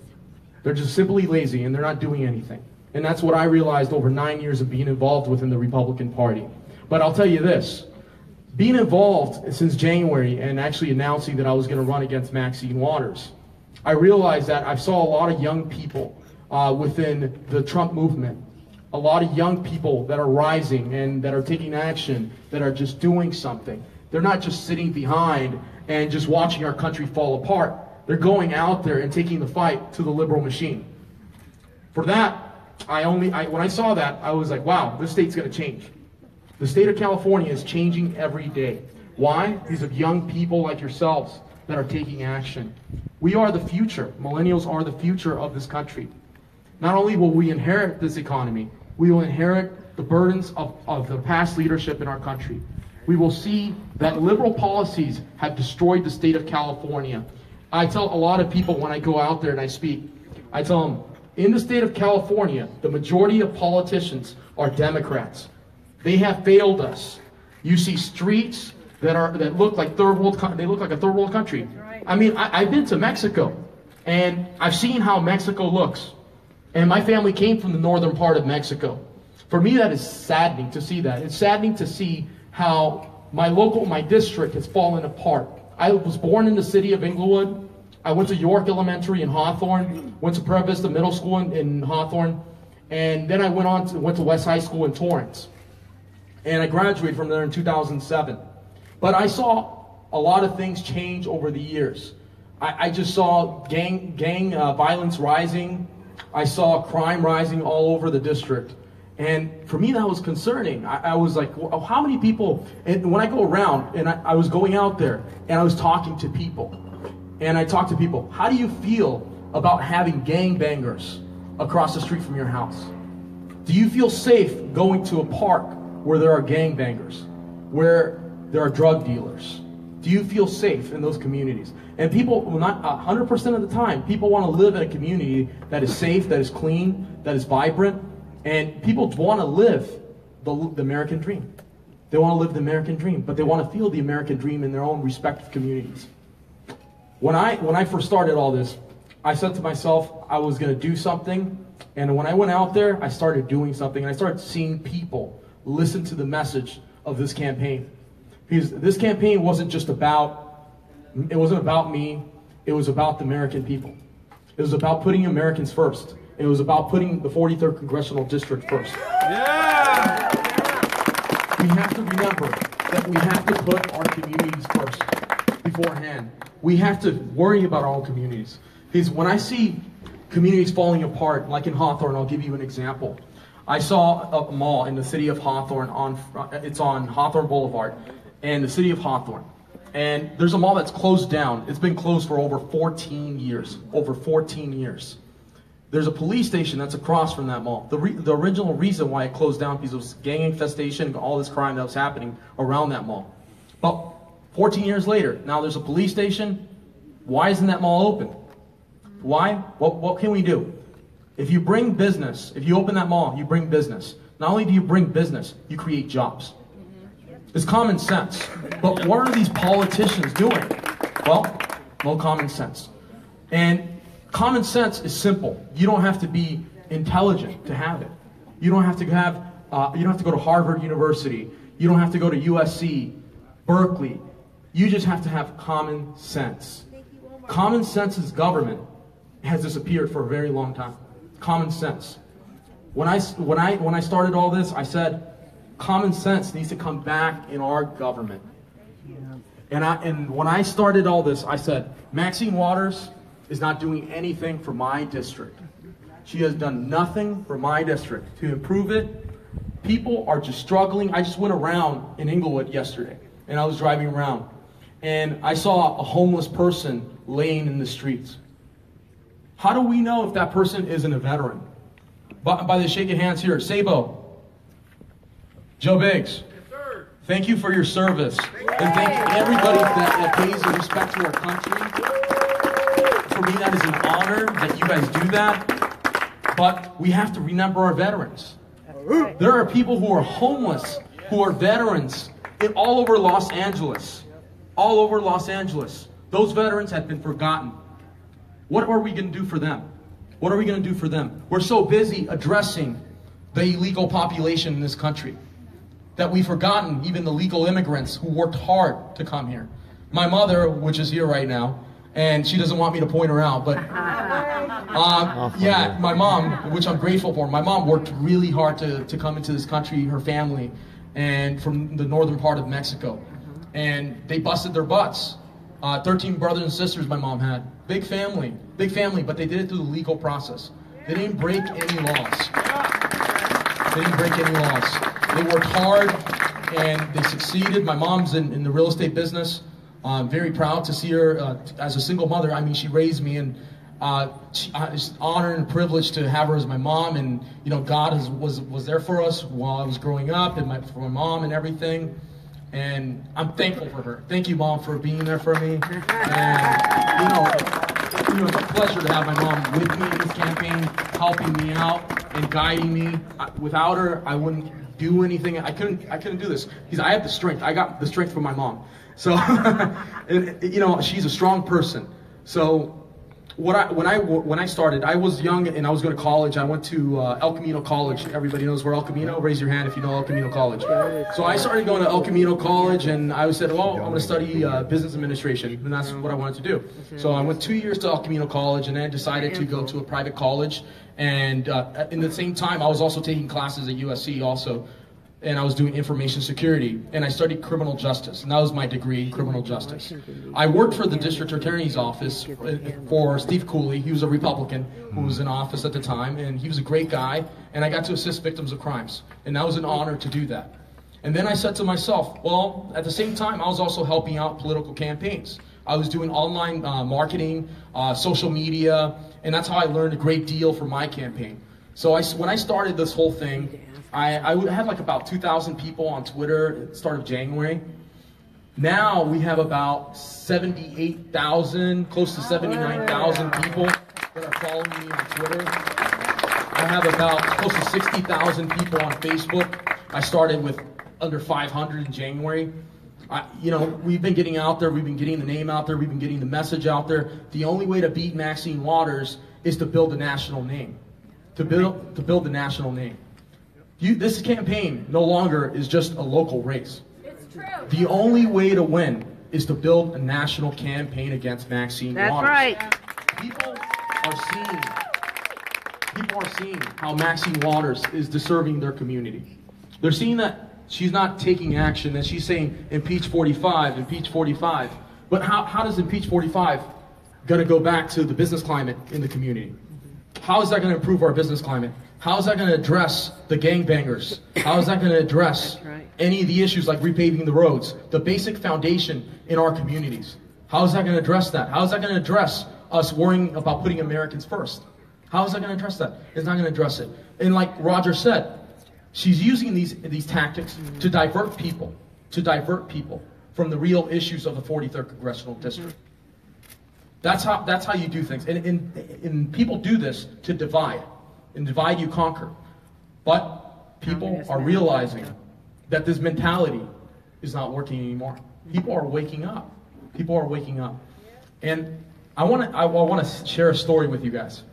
They're just simply lazy, and they're not doing anything. And that's what I realized over 9 years of being involved within the Republican Party. But I'll tell you this, being involved since January and actually announcing that I was going to run against Maxine Waters, I realized that I saw a lot of young people within the Trump movement, a lot of young people that are rising and that are taking action, that are just doing something. They're not just sitting behind and just watching our country fall apart. They're going out there and taking the fight to the liberal machine. For that, when I saw that, I was like, wow, this state's going to change. The state of California is changing every day. Why? Because of young people like yourselves that are taking action. We are the future. Millennials are the future of this country. Not only will we inherit this economy, we will inherit the burdens of the past leadership in our country. We will see that liberal policies have destroyed the state of California. I tell a lot of people when I go out there and I speak, I tell them, in the state of California, the majority of politicians are Democrats. They have failed us. You see streets that look like third world. They look like a third world country. I mean, I've been to Mexico, and I've seen how Mexico looks. And my family came from the northern part of Mexico. For me, that is saddening to see that. It's saddening to see how my district has fallen apart. I was born in the city of Inglewood. I went to York Elementary in Hawthorne, went to Prairie Vista Middle School in Hawthorne, and then I went to West High School in Torrance. And I graduated from there in 2007. But I saw a lot of things change over the years. I just saw gang violence rising. I saw crime rising all over the district. And for me, that was concerning. I was like, well, how many people, and when I go around, and I was going out there, and I was talking to people, and I talked to people, how do you feel about having gangbangers across the street from your house? Do you feel safe going to a park where there are gangbangers, where there are drug dealers? Do you feel safe in those communities? And people, well, not 100% of the time, people want to live in a community that is safe, that is clean, that is vibrant, and people want to live the American dream. They want to live the American dream, but they want to feel the American dream in their own respective communities. When I first started all this, I said to myself I was going to do something, and when I went out there, I started doing something, and I started seeing people listen to the message of this campaign. Because this campaign wasn't about me, it was about the American people. It was about putting Americans first. It was about putting the 43rd Congressional District first. Yeah! We have to remember that we have to put our communities first beforehand. We have to worry about our own communities. Because when I see communities falling apart, like in Hawthorne, I'll give you an example. I saw a mall in the city of Hawthorne, it's on Hawthorne Boulevard. and the city of Hawthorne. And there's a mall that's closed down. It's been closed for over 14 years. Over 14 years. There's a police station that's across from that mall. The original reason why it closed down because it was gang infestation and all this crime that was happening around that mall. But 14 years later, now there's a police station. Why isn't that mall open? Why? What can we do? If you bring business, if you open that mall, you bring business. Not only do you bring business, you create jobs. It's common sense. But what are these politicians doing? Well, no common sense. And common sense is simple. You don't have to be intelligent to have it. You don't have to have. You don't have to go to Harvard University. You don't have to go to USC, Berkeley. You just have to have common sense. Common sense's government has disappeared for a very long time. Common sense. When I started all this, I said, common sense needs to come back in our government. And when I started all this, I said, Maxine Waters is not doing anything for my district. She has done nothing for my district to improve it. People are just struggling. I just went around in Inglewood yesterday, and I was driving around, and I saw a homeless person laying in the streets. How do we know if that person isn't a veteran? By the shake of hands here. Sabo. Joe Biggs. Thank you for your service. And thank you everybody that pays the respect to our country. For me, that is an honor that you guys do that. But we have to remember our veterans. There are people who are homeless, who are veterans, all over Los Angeles. All over Los Angeles. Those veterans have been forgotten. What are we going to do for them? What are we going to do for them? We're so busy addressing the illegal population in this country that we've forgotten even the legal immigrants who worked hard to come here. My mother, which is here right now, and she doesn't want me to point her out, but yeah, my mom, which I'm grateful for, my mom worked really hard to come into this country, her family, and from the northern part of Mexico. And they busted their butts. 13 brothers and sisters my mom had. Big family, but they did it through the legal process. They didn't break any laws. They didn't break any laws. They worked hard and they succeeded. My mom's in the real estate business. I'm very proud to see her as a single mother. I mean, she raised me, and it's an honor and privilege to have her as my mom. And you know, God was there for us while I was growing up, and for my mom and everything. And I'm thankful for her. Thank you, Mom, for being there for me. And you know, it's a pleasure to have my mom with me in this campaign, helping me out and guiding me. Without her, I wouldn't do anything. I couldn't do this because I have the strength. I got the strength from my mom. So, and, you know, she's a strong person. So, when I started, I was young and I was going to college. I went to El Camino College. Everybody knows where El Camino. Raise your hand if you know El Camino College. So I started going to El Camino College, and I said, well, I'm going to study business administration, and that's what I wanted to do. So I went 2 years to El Camino College, and then I decided to go to a private college. And in the same time, I was also taking classes at USC also. And I was doing information security, and I studied criminal justice, and that was my degree in criminal justice. I worked for the district attorney's office for Steve Cooley. He was a Republican who was in office at the time, and he was a great guy, and I got to assist victims of crimes, and that was an honor to do that. And then I said to myself, well, at the same time, I was also helping out political campaigns. I was doing online marketing, social media, and that's how I learned a great deal for my campaign. So when I started this whole thing, I would have like about 2,000 people on Twitter at the start of January. Now we have about 78,000, close to 79,000 people that are following me on Twitter. I have about close to 60,000 people on Facebook. I started with under 500 in January. You know, we've been getting out there, we've been getting the name out there, we've been getting the message out there. The only way to beat Maxine Waters is to build a national name. To build the national name. This campaign no longer is just a local race. It's true. The only way to win is to build a national campaign against Maxine Waters. That's right. People are seeing how Maxine Waters is deserving their community. They're seeing that she's not taking action, and she's saying, impeach 45, impeach 45. But how does impeach 45 going to go back to the business climate in the community? How is that going to improve our business climate? How is that going to address the gangbangers? How is that going to address any of the issues like repaving the roads, the basic foundation in our communities? How is that going to address that? How is that going to address us worrying about putting Americans first? How is that going to address that? It's not going to address it. And like Roger said, she's using these tactics to divert people from the real issues of the 43rd Congressional District. That's how you do things. And people do this to divide. And divide you conquer. But people are realizing that this mentality is not working anymore. People are waking up. People are waking up. And I want to share a story with you guys.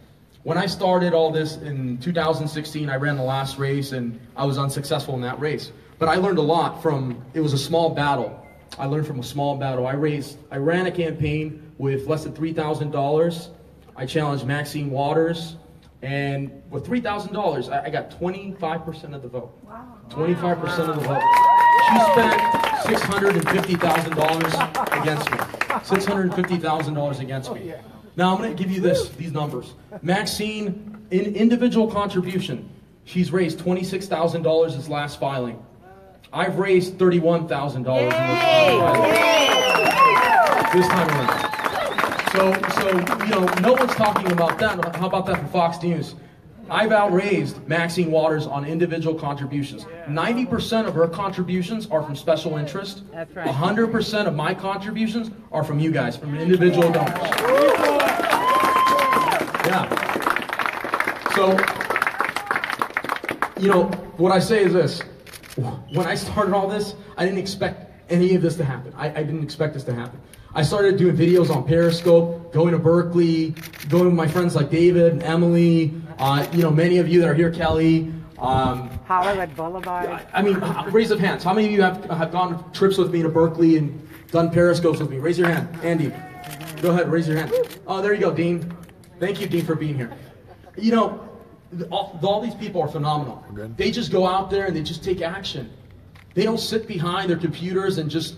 When I started all this in 2016, I ran the last race and I was unsuccessful in that race. But I learned a lot from, it was a small battle. I learned from a small battle. I ran a campaign with less than $3,000. I challenged Maxine Waters. And with $3,000, I got 25% of the vote. Wow. 25% of the vote. She spent $650,000 against me. $650,000 against me. Now I'm going to give you these numbers. Maxine, in individual contribution, she's raised $26,000 this last filing. I've raised $31,000 in this time around. So you know, no one's talking about that. How about that for Fox News? I've outraised Maxine Waters on individual contributions. 90% of her contributions are from special interest. That's right. 100% of my contributions are from you guys, from individual donors. Yeah. So, you know, what I say is this. When I started all this, I didn't expect any of this to happen. I didn't expect this to happen. I started doing videos on Periscope, going to Berkeley, going with my friends like David and Emily, you know, many of you that are here, Kelly. Hollywood Boulevard. I mean, raise of hands. How many of you have gone on trips with me to Berkeley and done Periscopes with me? Raise your hand. Andy, go ahead, raise your hand. Oh, there you go, Dean. Thank you, Dean, for being here. You know, all these people are phenomenal. They just go out there and they just take action. They don't sit behind their computers and just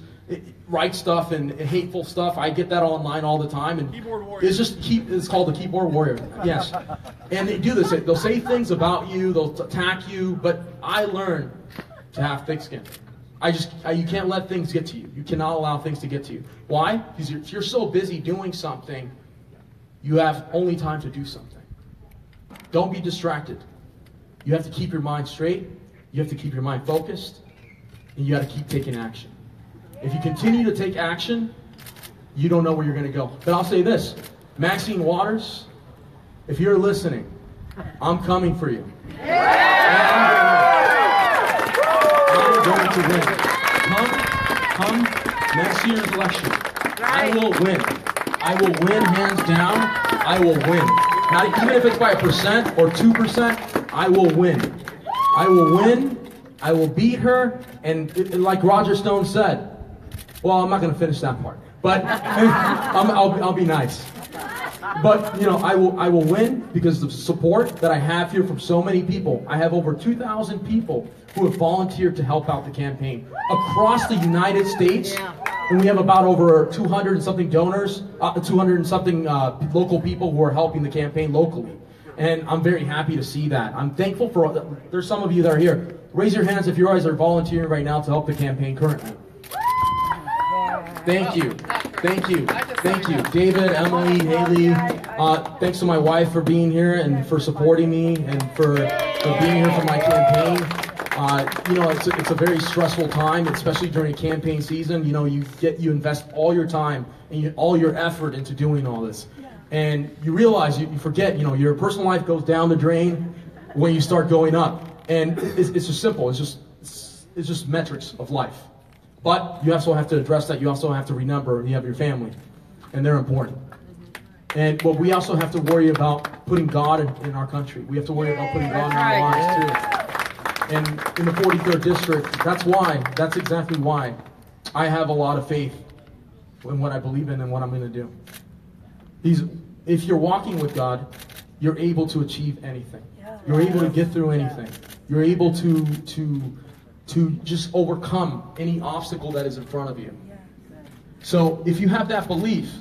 write stuff and hateful stuff. I get that online all the time, and it's called the keyboard warrior. Yes, and they do this. They'll say things about you. They'll attack you. But I learned to have thick skin. You can't let things get to you. You cannot allow things to get to you. Why? Because you're so busy doing something, you have only time to do something. Don't be distracted. You have to keep your mind straight. You have to keep your mind focused, and you got to keep taking action. If you continue to take action, you don't know where you're going to go. But I'll say this, Maxine Waters, if you're listening, I'm coming for you. I'm going to win. Come next year's election. I will win. I will win hands down. I will win. Not even if it's by 1% or 2%, I will win. I will win. I will beat her. And like Roger Stone said, well, I'm not going to finish that part, but I'll be nice. But you know, I will win because of the support that I have here from so many people. I have over 2,000 people who have volunteered to help out the campaign across the United States, and we have about over 200 and something donors, 200 and something local people who are helping the campaign locally. And I'm very happy to see that. I'm thankful for. There's some of you that are here. Raise your hands if you guys are volunteering right now to help the campaign currently. Thank you. Thank you. Thank you. David, Emily, Haley. Thanks to my wife for being here and for supporting me and for being here for my campaign. You know, it's a very stressful time, especially during campaign season. You know, you invest all your time and all your effort into doing all this. And you realize, you forget, you know, your personal life goes down the drain when you start going up. And it's just simple. It's just metrics of life. But you also have to address that. You also have to remember you have your family, and they're important. And but we also have to worry about putting God in our country. We have to worry about putting God in our lives too. And in the 43rd district, that's exactly why I have a lot of faith in what I believe in and what I'm going to do. If you're walking with God, you're able to achieve anything. You're able to get through anything. You're able to just overcome any obstacle that is in front of you. So if you have that belief,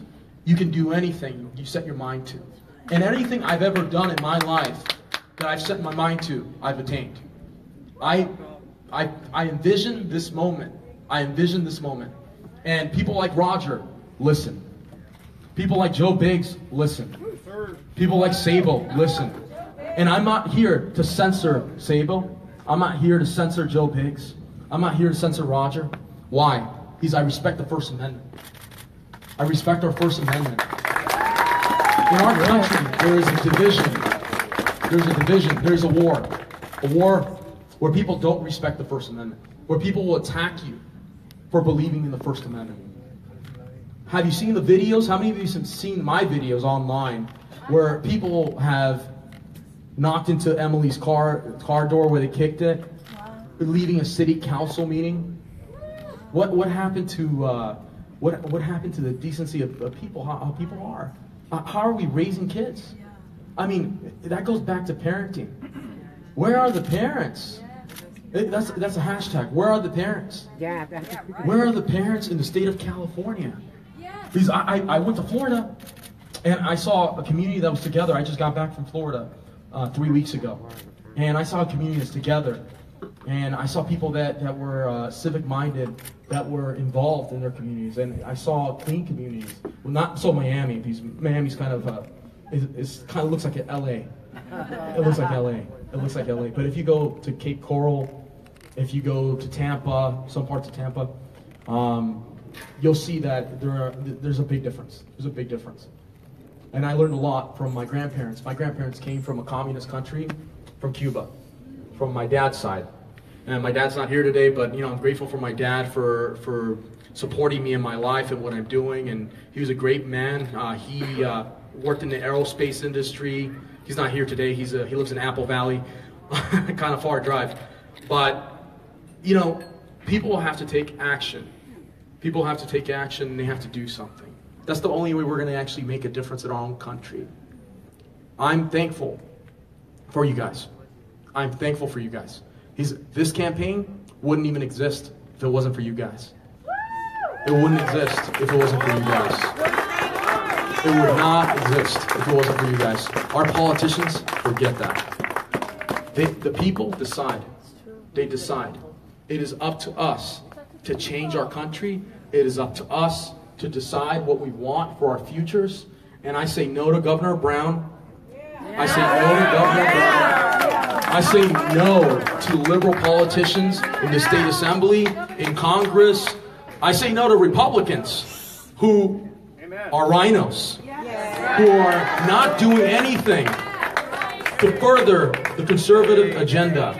you can do anything you set your mind to. And anything I've ever done in my life that I've set my mind to, I've attained. I envision this moment. I envision this moment. And people like Roger, listen. People like Joe Biggs, listen. People like Sabo, listen. And I'm not here to censor Sabo. I'm not here to censor Joe Biggs. I'm not here to censor Roger. Why? Because I respect the First Amendment. I respect our First Amendment. In our country, there is a division. There's a division. There's a war. A war where people don't respect the First Amendment. Where people will attack you for believing in the First Amendment. Have you seen the videos? How many of you have seen my videos online where people have knocked into Emily's car door where they kicked it, leaving a city council meeting? What happened to what happened to the decency of people? How people are? How are we raising kids? I mean, that goes back to parenting. Where are the parents? That's a hashtag. Where are the parents? Yeah. Where are the parents in the state of California? Because I went to Florida, and I saw a community that was together. I just got back from Florida 3 weeks ago, and I saw a community that's together, and I saw people that were civic-minded, that were involved in their communities, and I saw clean communities. Well, not so Miami, because Miami's kind of looks like LA. It looks like LA. It looks like LA. But if you go to Cape Coral, if you go to Tampa, some parts of Tampa, you'll see that there's a big difference. There's a big difference. And I learned a lot from my grandparents. My grandparents came from a communist country, from Cuba, from my dad's side. And my dad's not here today, but I'm grateful for my dad for supporting me in my life and what I'm doing. And he was a great man. He worked in the aerospace industry. He's not here today. He lives in Apple Valley, kind of far drive. But people have to take action. People have to take action, and they have to do something. That's the only way we're going to actually make a difference in our own country. I'm thankful for you guys. I'm thankful for you guys. This campaign wouldn't even exist if it wasn't for you guys. It wouldn't exist if it wasn't for you guys. It would not exist if it wasn't for you guys. Our politicians, forget that. The people decide. They decide. It is up to us to change our country. It is up to us to decide what we want for our futures. And I say no to Governor Brown. I say no to Governor Brown. I say no to liberal politicians in the state assembly, in Congress. I say no to Republicans who are rhinos, who are not doing anything to further the conservative agenda.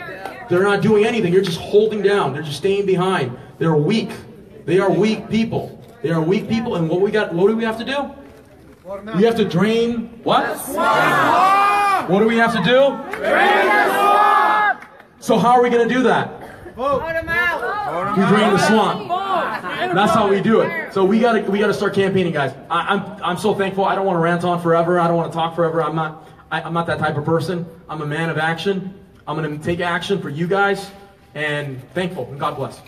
They're not doing anything. They're just holding down. They're just staying behind. They're weak. They are weak people. They are weak people, and what do we have to do? We have to drain what? The swamp. What do we have to do? Drain the swamp. So how are we going to do that? Vote them out. We drain the swamp. That's how we do it. So we gotta start campaigning, guys. I'm so thankful. I don't want to rant on forever. I don't want to talk forever. I'm not that type of person. I'm a man of action. I'm going to take action for you guys, and thankful. And God bless.